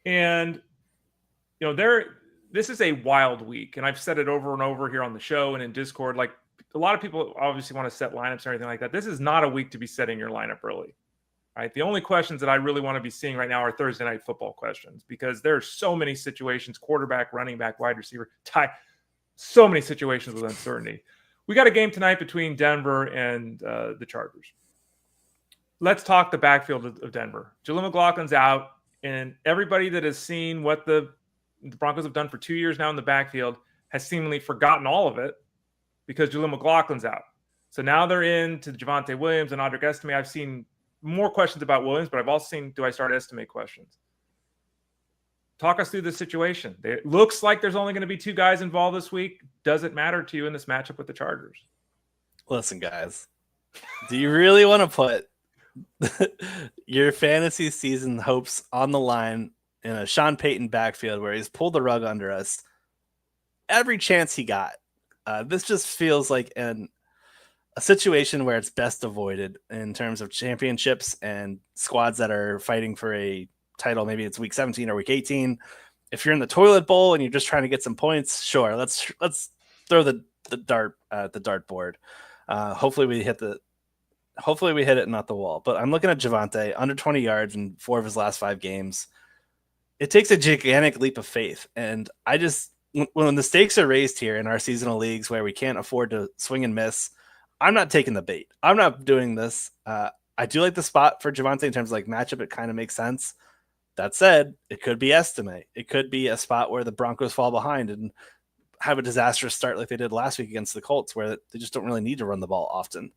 And you know, this is a wild week, and I've said it over and over here on the show and in Discord. Like, a lot of people obviously want to set lineups and everything like that. This is not a week to be setting your lineup early. Right? The only questions that I really want to be seeing right now are Thursday Night Football questions, because there are so many situations, quarterback, running back, wide receiver, so many situations with uncertainty. We got a game tonight between Denver and the Chargers. Let's talk the backfield of Denver. Jaylen McLaughlin's out, and everybody that has seen what the Broncos have done for 2 years now in the backfield has seemingly forgotten all of it because Jaylen McLaughlin's out. So now they're into Javonte Williams and Audric Estime. I've seen more questions about Williams, but I've also seen, do I start Estime questions? Talk us through this situation. It looks like there's only going to be 2 guys involved this week. Does it matter to you in this matchup with the Chargers? Listen, guys, do you really want to put your fantasy season hopes on the line in a Sean Payton backfield where he's pulled the rug under us every chance he got? This just feels like a situation where it's best avoided in terms of championships and squads that are fighting for a title. Maybe it's week 17 or week 18. If you're in the toilet bowl and you're just trying to get some points, sure, let's throw the dart at the dartboard. Hopefully we hit it and not the wall. But I'm looking at Javonte, under 20 yards in 4 of his last 5 games. It takes a gigantic leap of faith. And when the stakes are raised here in our seasonal leagues where we can't afford to swing and miss, I'm not taking the bait. I'm not doing this. I do like the spot for Javonte in terms of like matchup. It kind of makes sense. That said, it could be Estime. It could be a spot where the Broncos fall behind and have a disastrous start like they did last week against the Colts, where they just don't really need to run the ball often.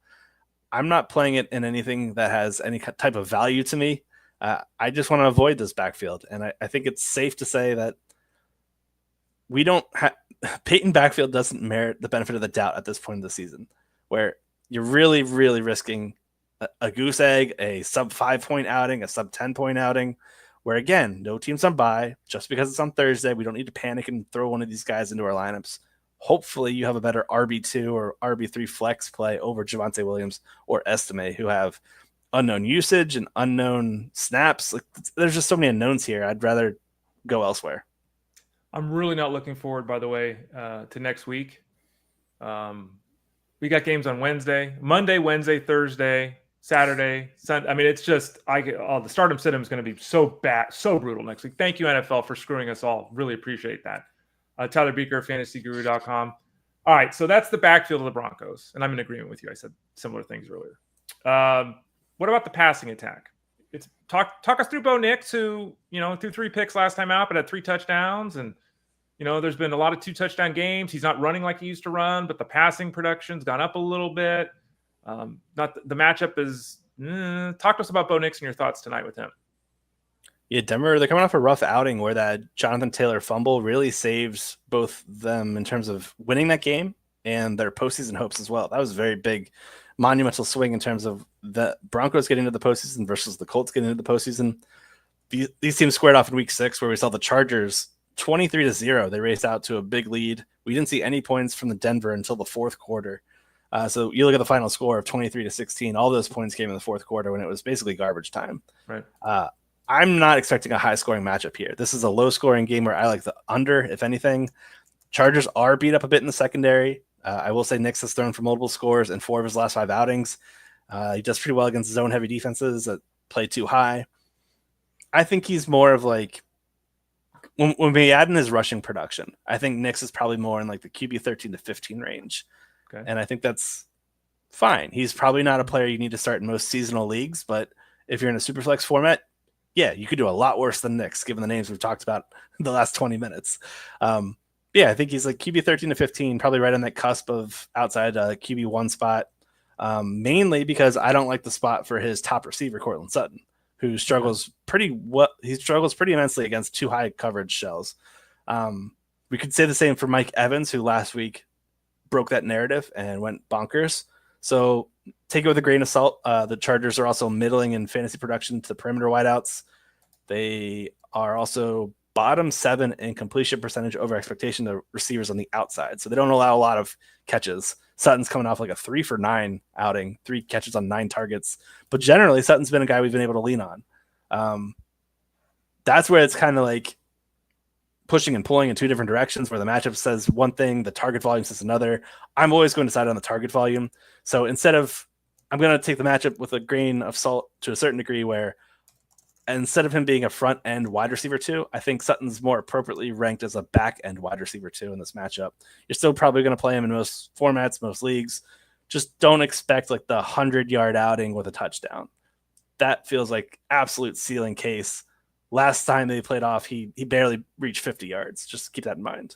I'm not playing it in anything that has any type of value to me. I just want to avoid this backfield. And I think it's safe to say that we don't Peyton backfield doesn't merit the benefit of the doubt at this point in the season, where you're really, really risking a goose egg, a sub 5-point outing, a sub 10-point outing, where again, no team's on bye. Just because it's on Thursday, we don't need to panic and throw one of these guys into our lineups. Hopefully you have a better RB2 or RB3 flex play over Javonte Williams or Estime, who have unknown usage and unknown snaps. Like, there's just so many unknowns here. I'd rather go elsewhere. I'm really not looking forward, by the way, to next week. We got games on Monday, Wednesday, Thursday, Saturday, Sunday. I mean, it's just the stardom sit-em is going to be so bad, so brutal next week. Thank you, NFL, for screwing us all. Really appreciate that. Tyler Buecher, fantasyguru.com. All right, so that's the backfield of the Broncos, and I'm in agreement with you. I said similar things earlier. What about the passing attack? Talk us through Bo Nix, who threw 3 picks last time out, but had 3 touchdowns, and there's been a lot of 2-touchdown games. He's not running like he used to run, but the passing production's gone up a little bit. Not the matchup is. Talk to us about Bo Nix and your thoughts tonight with him. Yeah, Denver, they're coming off a rough outing where that Jonathan Taylor fumble really saves both them in terms of winning that game and their postseason hopes as well. That was a very big, monumental swing in terms of the Broncos getting into the postseason versus the Colts getting into the postseason. These teams squared off in week 6 where we saw the Chargers 23-0. They raced out to a big lead. We didn't see any points from the Denver until the 4th quarter. So you look at the final score of 23-16. All those points came in the 4th quarter when it was basically garbage time. Right. I'm not expecting a high-scoring matchup here. This is a low-scoring game where I like the under, if anything. Chargers are beat up a bit in the secondary. I will say Nix has thrown for multiple scores in 4 of his last 5 outings. He does pretty well against zone-heavy defenses that play too high. I think he's more of like when we add in his rushing production, I think Nix is probably more in like the QB 13 to 15 range. Okay. And I think that's fine. He's probably not a player you need to start in most seasonal leagues, but if you're in a super flex format, yeah, you could do a lot worse than Nix, given the names we've talked about in the last 20 minutes. Yeah, I think he's like QB 13 to 15, probably right on that cusp of outside QB 1 spot, mainly because I don't like the spot for his top receiver, Courtland Sutton, who struggles pretty well. He struggles pretty immensely against 2 high coverage shells. We could say the same for Mike Evans, who last week broke that narrative and went bonkers. So take it with a grain of salt. The Chargers are also middling in fantasy production to perimeter wideouts. They are also bottom 7 in completion percentage over expectation to receivers on the outside. So they don't allow a lot of catches. Sutton's coming off like a 3 for 9 outing, 3 catches on 9 targets. But generally, Sutton's been a guy we've been able to lean on. That's where it's kind of like pushing and pulling in 2 different directions, where the matchup says one thing, the target volume says another. I'm always going to side on the target volume. So I'm going to take the matchup with a grain of salt to a certain degree, where instead of him being a front end wide receiver 2, I think Sutton's more appropriately ranked as a back end wide receiver 2 in this matchup. You're still probably going to play him in most formats, most leagues. Just don't expect like the 100-yard outing with a touchdown. That feels like absolute ceiling case. Last time they played off, he barely reached 50 yards. Just keep that in mind.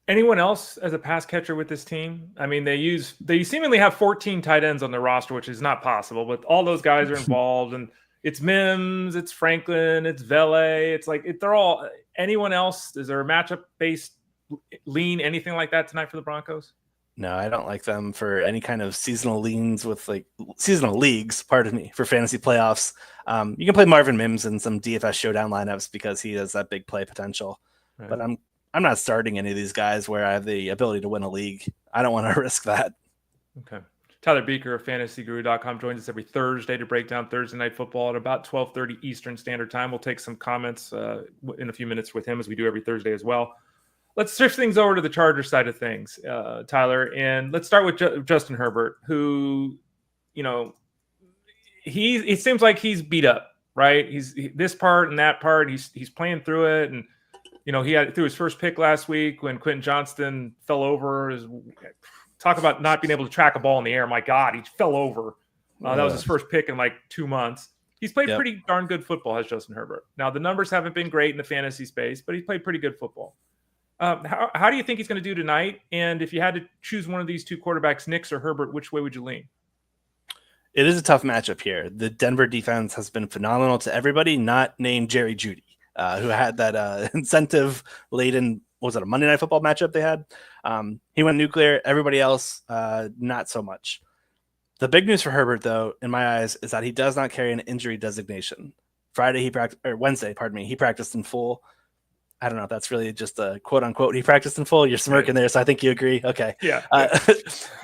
Anyone else as a pass catcher with this team? I mean, they seemingly have 14 tight ends on their roster, which is not possible, but all those guys are involved, and it's Mims, it's Franklin, it's Vele. It's like they're all. Anyone else? Is there a matchup based lean, anything like that tonight for the Broncos? No, I don't like them for any kind of seasonal leans with like seasonal leagues, pardon me, for fantasy playoffs. You can play Marvin Mims in some DFS showdown lineups because he has that big play potential. Right. But I'm not starting any of these guys where I have the ability to win a league. I don't want to risk that. Okay. Tyler Buecher of fantasyguru.com joins us every Thursday to break down Thursday Night Football at about 12:30 Eastern Standard Time. We'll take some comments in a few minutes with him, as we do every Thursday as well. Let's shift things over to the Chargers side of things, Tyler, and let's start with Justin Herbert, who, it seems like he's beat up, right? He's this part and that part. He's playing through it, and he threw his first pick last week when Quentin Johnston fell over. talk about not being able to track a ball in the air. My God, he fell over. That was his first pick in like 2 months. He's played pretty darn good football, has Justin Herbert. Now, the numbers haven't been great in the fantasy space, but he's played pretty good football. How do you think he's going to do tonight? And if you had to choose one of these two quarterbacks, Nix or Herbert, which way would you lean? It is a tough matchup here. The Denver defense has been phenomenal to everybody, not named Jerry Jeudy, who had that incentive-laden, was it a Monday Night Football matchup they had? He went nuclear. Everybody else, not so much. The big news for Herbert, though, in my eyes, is that he does not carry an injury designation. Wednesday, he practiced in full. I don't know if that's really just a quote unquote he practiced in full. You're smirking there, so I think you agree. Okay. Yeah.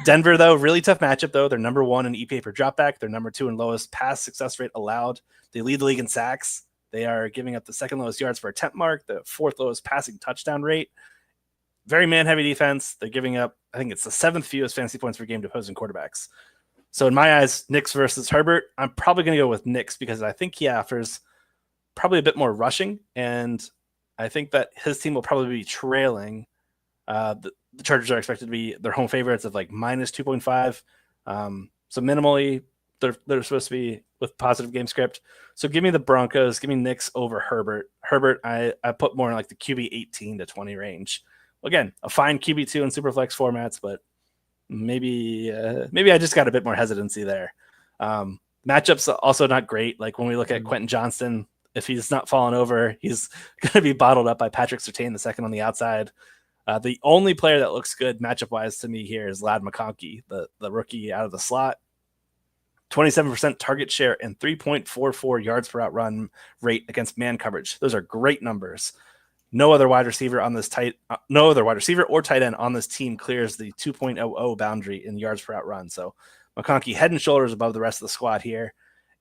Denver, though, really tough matchup, though. They're number 1 in EPA per dropback. They're number 2 in lowest pass success rate allowed. They lead the league in sacks. They are giving up the 2nd lowest yards per attempt mark, the 4th lowest passing touchdown rate. Very man-heavy defense. They're giving up, I think it's the 7th fewest fantasy points per game to opposing quarterbacks. So in my eyes, Nix versus Herbert, I'm probably going to go with Nix because I think he offers probably a bit more rushing, and I think that his team will probably be trailing. The Chargers are expected to be their home favorites of like minus 2.5. So minimally, they're supposed to be with positive game script. So give me the Broncos. Give me Nix over Herbert. Herbert, I put more in like the QB 18 to 20 range. Again, a fine QB2 in Superflex formats, but maybe I just got a bit more hesitancy there. Matchups also not great. Like when we look at Quentin Johnston, if he's not falling over, he's going to be bottled up by Patrick Surtain, the second on the outside. The only player that looks good matchup-wise to me here is Ladd McConkey, the rookie out of the slot. 27% target share and 3.44 yards per out run rate against man coverage. Those are great numbers. No other wide receiver or tight end on this team clears the 2.00 boundary in yards per out run. So McConkey head and shoulders above the rest of the squad here,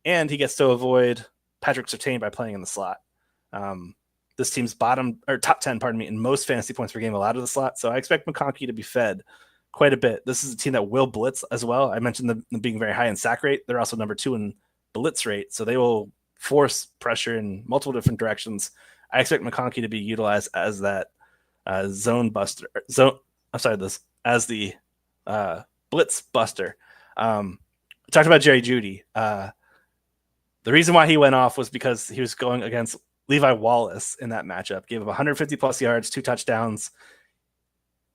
and he gets to avoid Patrick Surtain by playing in the slot. This team's top 10, in most fantasy points per game allowed to the slot. So I expect McConkey to be fed quite a bit. This is a team that will blitz as well. I mentioned them being very high in sack rate. They're also number 2 in blitz rate. So they will force pressure in multiple different directions. I expect McConkey to be utilized as that zone buster. As the blitz buster. Talked about Jerry Jeudy. The reason why he went off was because he was going against Levi Wallace in that matchup. Gave him 150 plus yards, 2 touchdowns.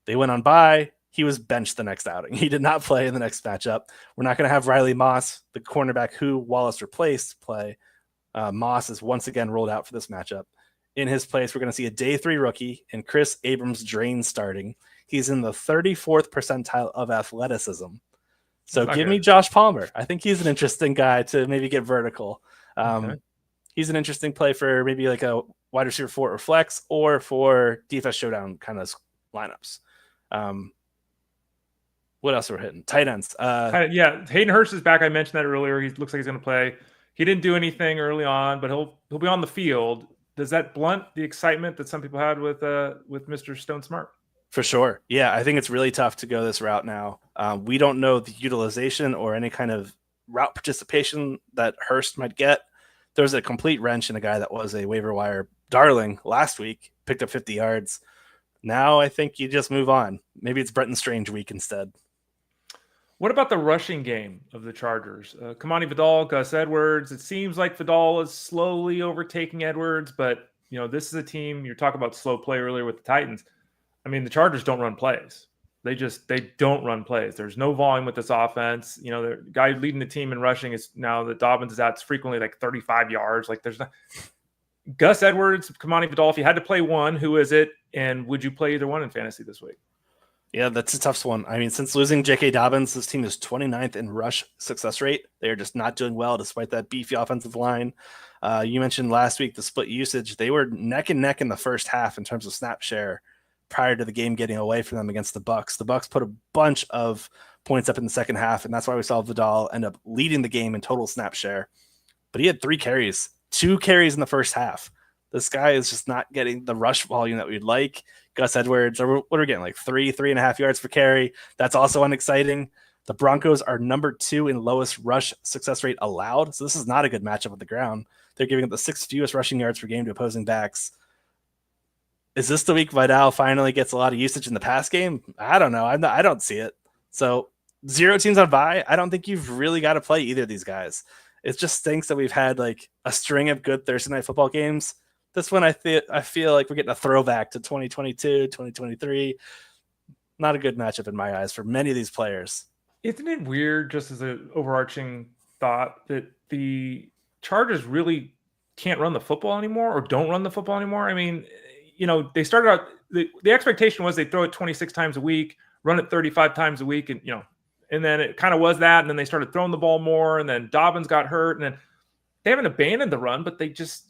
They went on bye. He was benched the next outing. He did not play in the next matchup. We're not going to have Riley Moss, the cornerback who Wallace replaced, play. Moss is once again rolled out for this matchup. In his place, we're going to see a day 3 rookie and Chris Abrams-Drain starting. He's in the 34th percentile of athleticism. So give me Josh Palmer. I think he's an interesting guy to maybe get vertical. He's an interesting play for maybe like a wide receiver 4 or flex, or for DFS showdown kind of lineups. What else are we hitting? Tight ends. Hayden Hurst is back. I mentioned that earlier. He looks like he's going to play. He didn't do anything early on, but he'll be on the field. Does that blunt the excitement that some people had with Mr. Stone Smartt? For sure. Yeah, I think it's really tough to go this route now. We don't know the utilization or any kind of route participation that Hurst might get. There was a complete wrench in a guy that was a waiver wire darling last week, picked up 50 yards. Now I think you just move on. Maybe it's Brenton Strange week instead. What about the rushing game of the Chargers? Kimani, Vidal, Gus Edwards. It seems like Vidal is slowly overtaking Edwards, but this is a team, you're talking about slow play earlier with the Titans. I mean, the Chargers don't run plays. They don't run plays. There's no volume with this offense. The guy leading the team in rushing is now that Dobbins is out. It's frequently like 35 yards. Like there's not Gus Edwards, Kimani, Vidal. If you had to play one, who is it? And would you play either one in fantasy this week? Yeah, that's a tough one. I mean, since losing J.K. Dobbins, this team is 29th in rush success rate. They are just not doing well despite that beefy offensive line. You mentioned last week the split usage. They were neck and neck in the first half in terms of snap share prior to the game getting away from them against the Bucs. The Bucs put a bunch of points up in the second half, and that's why we saw Vidal end up leading the game in total snap share. But he had 3 carries, 2 carries in the first half. This guy is just not getting the rush volume that we'd like. Gus Edwards, what are we getting, like 3.5 yards per carry? That's also unexciting. The Broncos are number 2 in lowest rush success rate allowed, so this is not a good matchup at the ground. They're giving up the 6th fewest rushing yards per game to opposing backs. Is this the week Vidal finally gets a lot of usage in the pass game? I don't know. I don't see it. So 0 teams on bye. I don't think you've really got to play either of these guys. It just stinks that we've had like a string of good Thursday night football games. This one, I feel like we're getting a throwback to 2022, 2023. Not a good matchup in my eyes for many of these players. Isn't it weird, just as an overarching thought, that the Chargers really can't run the football anymore or don't run the football anymore? I mean, they started out, the expectation was they'd throw it 26 times a week, run it 35 times a week. And then it kind of was that. And then they started throwing the ball more. And then Dobbins got hurt. And then they haven't abandoned the run, but they just,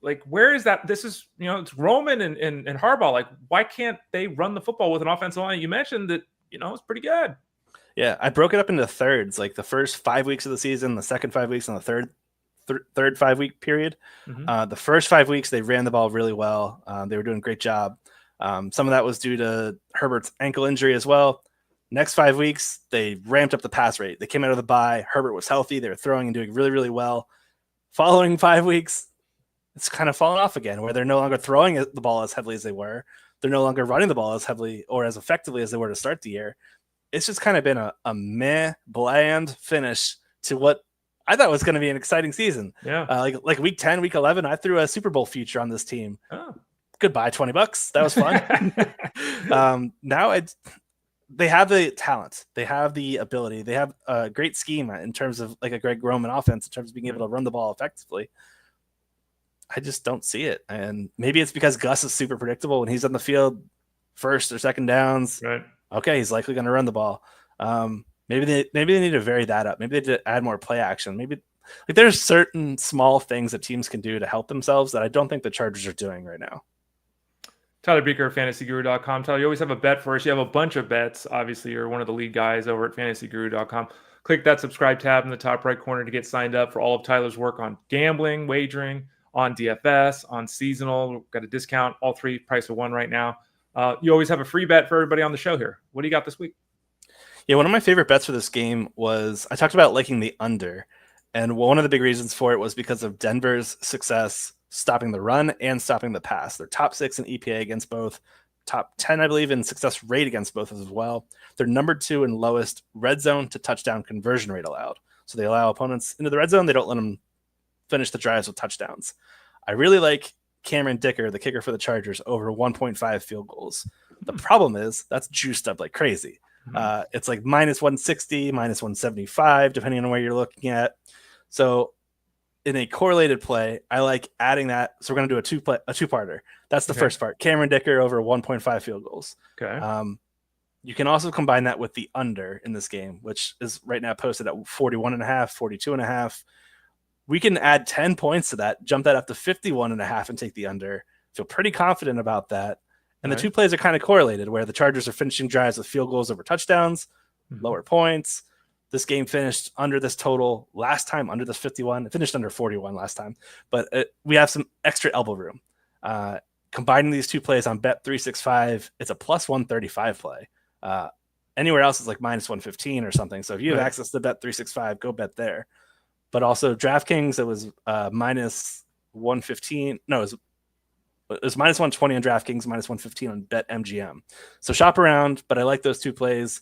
like, where is that? This is, it's Roman and Harbaugh. Like, why can't they run the football with an offensive line? You mentioned that, it's pretty good. Yeah, I broke it up into thirds, like the first 5 weeks of the season, the second 5 weeks, and the third 5 week period. Mm-hmm. The first 5 weeks, they ran the ball really well. They were doing a great job. Some of that was due to Herbert's ankle injury as well. Next 5 weeks, they ramped up the pass rate. They came out of the bye. Herbert was healthy. They were throwing and doing really, really well. Following 5 weeks, it's kind of fallen off again, where they're no longer throwing the ball as heavily as they were. They're no longer running the ball as heavily or as effectively as they were to start the year. It's just kind of been a meh, bland finish to what I thought was going to be an exciting season. Yeah. Like week 10, week 11, I threw a Super Bowl future on this team. Oh. Goodbye, $20. That was fun. Now they have the talent. They have the ability. They have a great scheme in terms of like a Greg Roman offense, in terms of being able to run the ball effectively. I just don't see it. And maybe it's because Gus is super predictable when he's on the field, first or second downs. Right. Okay, he's likely going to run the ball. Maybe they need to vary that up. Maybe they need to add more play action. Maybe like there's certain small things that teams can do to help themselves that I don't think the Chargers are doing right now. Tyler Beaker, fantasyguru.com. Tyler, you always have a bet for us. You have a bunch of bets. Obviously, you're one of the lead guys over at fantasyguru.com. Click that subscribe tab in the top right corner to get signed up for all of Tyler's work on gambling, wagering, on DFS, on seasonal. We've got a discount, all three, price of one right now. You always have a free bet for everybody on the show here. What do you got this week? Yeah, one of my favorite bets for this game was, I talked about liking the under. And one of the big reasons for it was because of Denver's success stopping the run and stopping the pass. They're top 6 in EPA against both, top 10, I believe, in success rate against both as well. They're number 2 in lowest red zone to touchdown conversion rate allowed. So they allow opponents into the red zone. They don't let them finish the drives with touchdowns. I really like Cameron Dicker, the kicker for the Chargers, over 1.5 field goals. The problem is that's juiced up like crazy. It's like minus 160, minus 175, depending on where you're looking at. So in a correlated play, I like adding that. So we're going to do a two-parter. That's the first part. Cameron Dicker over 1.5 field goals. Okay. You can also combine that with the under in this game, which is right now posted at 41.5, 42.5. We can add 10 points to that, jump that up to 51.5 and take the under. Feel pretty confident about that. And the two plays are kind of correlated, where the Chargers are finishing drives with field goals over touchdowns, lower points. This game finished under this total last time, under this 51. It finished under 41 last time. But we have some extra elbow room. Combining these two plays on Bet365, it's a plus 135 play. Anywhere else is like minus 115 or something. So if you have access to Bet365, go bet there. But also DraftKings, it was minus 115. No, it was minus 120 on DraftKings, minus 115 on BetMGM. So shop around, but I like those two plays.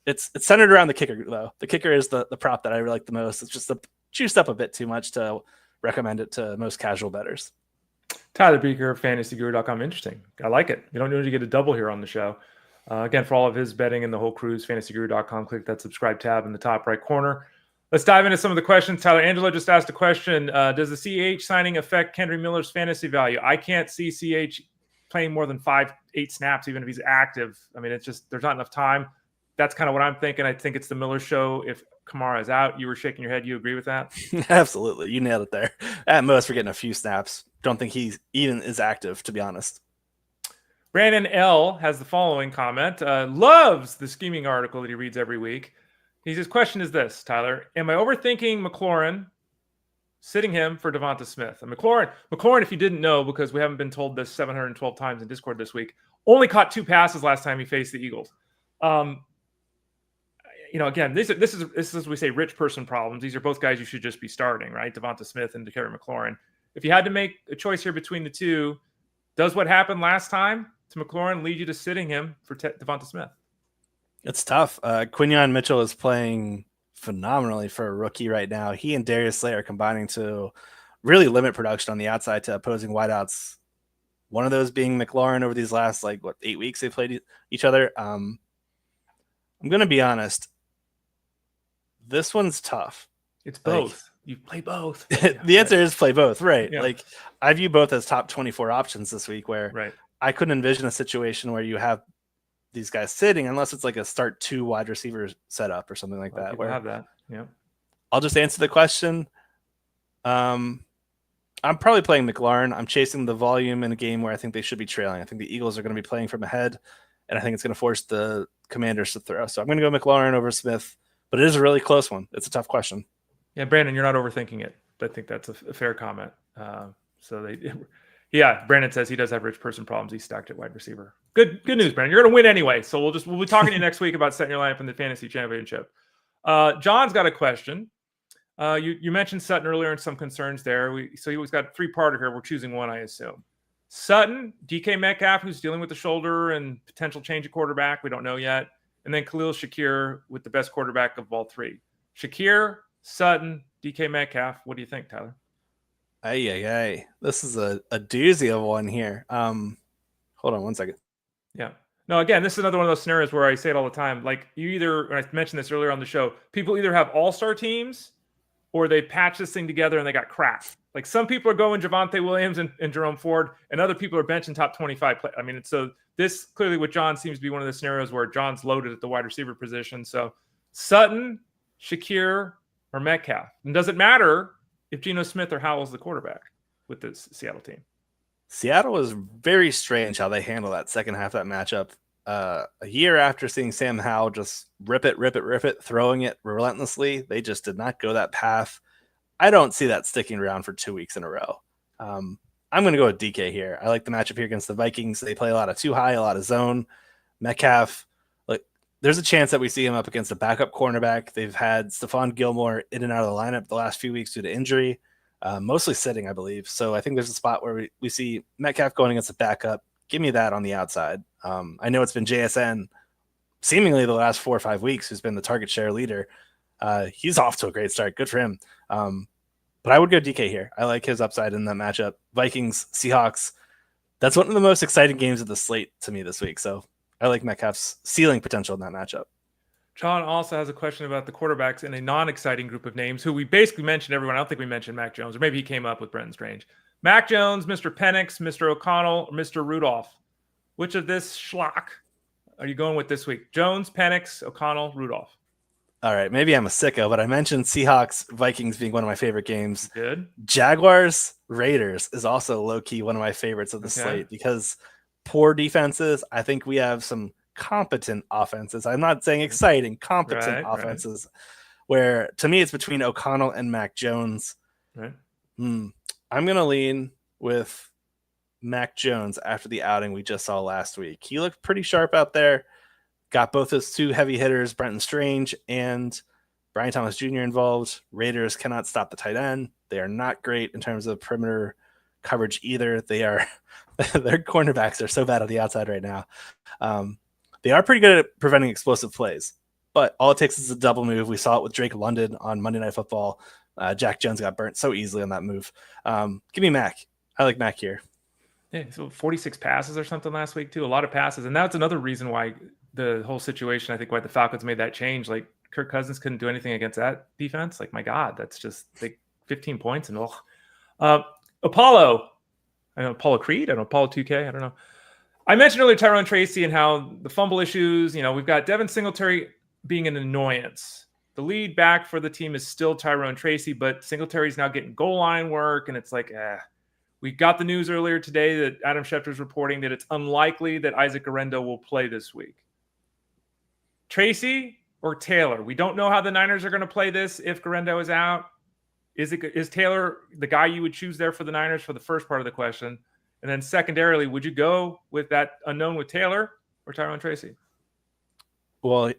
It's centered around the kicker, though. The kicker is the prop that I like the most. It's just juiced up a bit too much to recommend it to most casual bettors. Tyler Beaker, fantasyguru.com. Interesting. I like it. You don't need to get a double here on the show. Again, for all of his betting and the whole cruise, fantasyguru.com. Click that subscribe tab in the top right corner. Let's dive into some of the questions. Tyler, Angela just asked a question. Does the CH signing affect Kendre Miller's fantasy value? I can't see CH playing more than 5-8 snaps, even if he's active. I mean, it's just, there's not enough time. That's kind of what I'm thinking. I think it's the Miller show. If Kamara is out, you were shaking your head. You agree with that? Absolutely. You nailed it there. At most, we're getting a few snaps. Don't think he even is active, to be honest. Brandon L. has the following comment. Loves the scheming article that he reads every week. His question is this, Tyler. Am I overthinking McLaurin, sitting him for Devonta Smith? And McLaurin, if you didn't know, because we haven't been told this 712 times in Discord this week, only caught 2 passes last time he faced the Eagles. Again, this is we say rich person problems. These are both guys you should just be starting, right? Devonta Smith and DeKarry McLaurin. If you had to make a choice here between the two, does what happened last time to McLaurin lead you to sitting him for Devonta Smith? It's tough. Quinyon Mitchell is playing phenomenally for a rookie right now. He and Darius Slay are combining to really limit production on the outside to opposing wideouts. One of those being McLaurin over these last 8 weeks they played each other. I'm gonna be honest. This one's tough. It's both. You play both. The answer is play both, right? Yeah. I view both as top 24 options this week. Where right. I couldn't envision a situation where you have these guys sitting unless it's like a start 2 wide receiver setup or something like that. Where have that? Yeah. I'll just answer the question. I'm probably playing McLaurin. I'm chasing the volume in a game where I think they should be trailing. I think the Eagles are going to be playing from ahead, and I think it's going to force the Commanders to throw. So I'm going to go McLaurin over Smith, but it is a really close one. It's a tough question. Yeah, Brandon, you're not overthinking it. I think that's a fair comment. Brandon says he does have rich person problems. He's stacked at wide receiver. Good news, Brandon. You're going to win anyway. So we'll be talking to you next week about setting your lineup in the fantasy championship. John's got a question. You mentioned Sutton earlier and some concerns there. So he's got 3-parter here. We're choosing one, I assume. Sutton, DK Metcalf, who's dealing with the shoulder and potential change of quarterback. We don't know yet. And then Khalil Shakir with the best quarterback of all 3. Shakir, Sutton, DK Metcalf. What do you think, Tyler? Ay. This is a doozy of one here. Hold on one second. Yeah. No, again, this is another one of those scenarios where I say it all the time. Like I mentioned this earlier on the show, people either have all-star teams or they patch this thing together and they got crap. Like some people are going Javonte Williams and Jerome Ford, and other people are benching top 25 play. I mean, so this clearly with John seems to be one of the scenarios where John's loaded at the wide receiver position. So Sutton, Shakir, or Metcalf. And does it matter if Geno Smith or Howell's the quarterback with this Seattle team? Seattle was very strange how they handle that second half of that matchup. A year after seeing Sam Howell just rip it, throwing it relentlessly, they just did not go that path. I don't see that sticking around for 2 weeks in a row. I'm going to go with DK here. I like the matchup here against the Vikings. They play a lot of too high, a lot of zone. Metcalf, there's a chance that we see him up against a backup cornerback. They've had Stephon Gilmore in and out of the lineup the last few weeks due to injury, mostly sitting, I believe. So I think there's a spot where we see Metcalf going against a backup. Give me that on the outside. I know it's been JSN seemingly the last 4 or 5 weeks who's been the target share leader. He's off to a great start. Good for him. But I would go DK here. I like his upside in that matchup. Vikings, Seahawks. That's one of the most exciting games of the slate to me this week. So I like Metcalf's ceiling potential in that matchup. John also has a question about the quarterbacks in a non-exciting group of names who we basically mentioned everyone. I don't think we mentioned Mac Jones, or maybe he came up with Brenton Strange. Mac Jones, Mr. Penix, Mr. O'Connell, or Mr. Rudolph. Which of this schlock are you going with this week? Jones, Penix, O'Connell, Rudolph. All right, maybe I'm a sicko, but I mentioned Seahawks, Vikings being one of my favorite games. Good. Jaguars, Raiders is also low-key one of my favorites of the slate because poor defenses. I think we have some competent offenses. I'm not saying exciting, competent offenses. Where to me it's between O'Connell and Mac Jones. Right. I'm going to lean with Mac Jones after the outing we just saw last week. He looked pretty sharp out there. Got both his 2 heavy hitters, Brenton Strange and Brian Thomas Jr. involved. Raiders cannot stop the tight end. They are not great in terms of perimeter coverage either. Their cornerbacks are so bad on the outside right now. They are pretty good at preventing explosive plays, but all it takes is a double move. We saw it with Drake London on Monday Night Football. Jack Jones got burnt so easily on that move. Give me Mac. I like Mac here. Yeah, so 46 passes or something last week too. A lot of passes, and that's another reason why the whole situation. I think why the Falcons made that change. Like Kirk Cousins couldn't do anything against that defense. Like my God, that's just like 15 points and Apollo. I know Apollo Creed. I don't know Apollo 2K. I don't know. I mentioned earlier Tyrone Tracy and how the fumble issues. We've got Devin Singletary being an annoyance. The lead back for the team is still Tyrone Tracy, but Singletary's now getting goal line work, and it's like, We got the news earlier today that Adam Schefter's reporting that it's unlikely that Isaac Guerrero will play this week. Tracy or Taylor? We don't know how the Niners are going to play this if Guerrero is out. Is Taylor the guy you would choose there for the Niners for the first part of the question? And then secondarily, would you go with that unknown with Taylor or Tyrone Tracy? Well,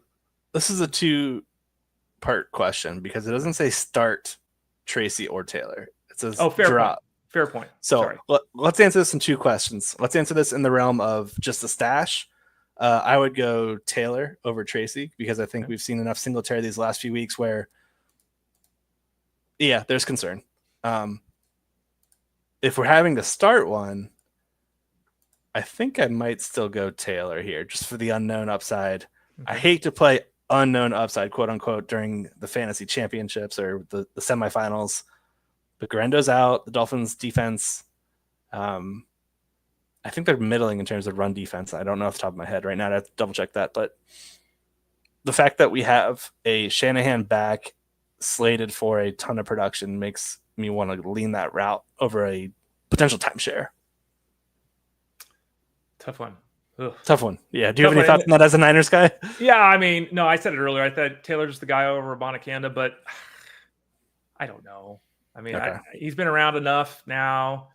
this is a 2-part question because it doesn't say start Tracy or Taylor. It says drop. Fair point. So let's answer this in 2 questions. Let's answer this in the realm of just a stash. I would go Taylor over Tracy because I think we've seen enough Singletary these last few weeks where, there's concern. If we're having to start one, I think I might still go Taylor here just for the unknown upside. I hate to play unknown upside, quote unquote, during the fantasy championships or the semifinals. But Garendo's out. The Dolphins defense, I think they're middling in terms of run defense. I don't know off the top of my head right now. I have to double check that. But the fact that we have a Shanahan back slated for a ton of production makes me want to lean that route over a potential timeshare. Tough one. Tough one. Yeah. Do you have any thoughts on that as a Niners guy? Yeah, I mean, no, I said it earlier. I thought Taylor's the guy over Bonacanda, but I don't know. I mean, he's been around enough now.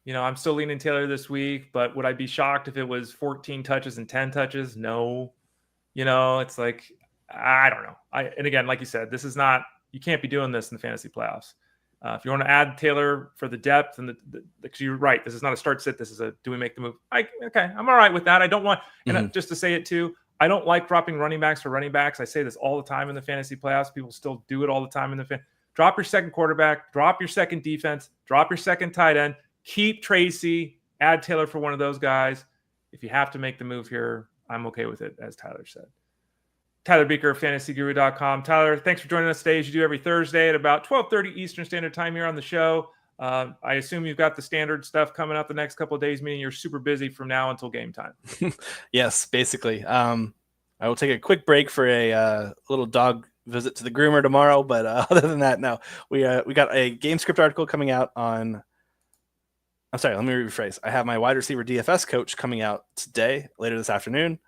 I'm still leaning Taylor this week, but would I be shocked if it was 14 touches and 10 touches? No. It's like, I don't know. And again, like you said, this is not, you can't be doing this in the fantasy playoffs. If you want to add Taylor for the depth and because you're right, this is not a start sit. This is do we make the move? Okay, I'm all right with that. I don't want, and just to say it too, I don't like dropping running backs for running backs. I say this all the time in the fantasy playoffs. People still do it all the time in the drop your second quarterback, drop your second defense, drop your second tight end, keep Tracy, add Taylor for one of those guys. If you have to make the move here, I'm okay with it, as Tyler said. Tyler Buecher of FantasyGuru.com. Tyler, thanks for joining us today, as you do every Thursday at about 12:30 Eastern Standard Time here on the show. I assume you've got the standard stuff coming up the next couple of days, meaning you're super busy from now until game time. Yes, basically. I will take a quick break for a little dog visit to the groomer tomorrow, but other than that, no. We got a game script article coming out on. I'm sorry, let me rephrase. I have my wide receiver DFS coach coming out today, later this afternoon.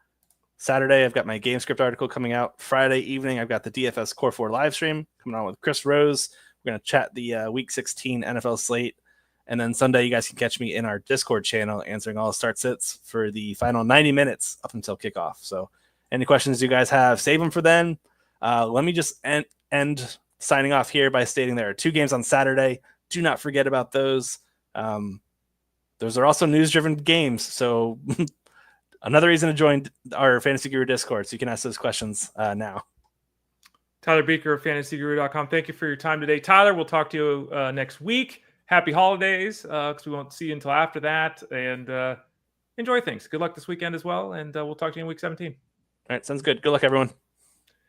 Saturday, I've got my game script article coming out. Friday evening, I've got the DFS Core 4 live stream coming on with Chris Rose. We're going to chat the Week 16 NFL slate. And then Sunday, you guys can catch me in our Discord channel answering all the start sits for the final 90 minutes up until kickoff. So any questions you guys have, save them for then. Let me just end signing off here by stating there are 2 games on Saturday. Do not forget about those. Those are also news-driven games, so another reason to join our Fantasy Guru Discord, so you can ask those questions now. Tyler Buecher of FantasyGuru.com. Thank you for your time today. Tyler, we'll talk to you next week. Happy holidays, because we won't see you until after that. And enjoy things. Good luck this weekend as well, and we'll talk to you in Week 17. All right, sounds good. Good luck, everyone.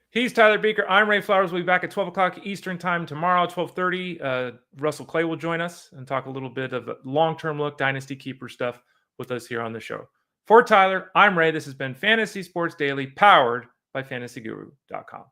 He's Tyler Buecher. I'm Ray Flowers. We'll be back at 12 o'clock Eastern time tomorrow, 12:30. Russell Clay will join us and talk a little bit of long-term look, dynasty keeper stuff with us here on the show. For Tyler, I'm Ray. This has been Fantasy Sports Daily, powered by FantasyGuru.com.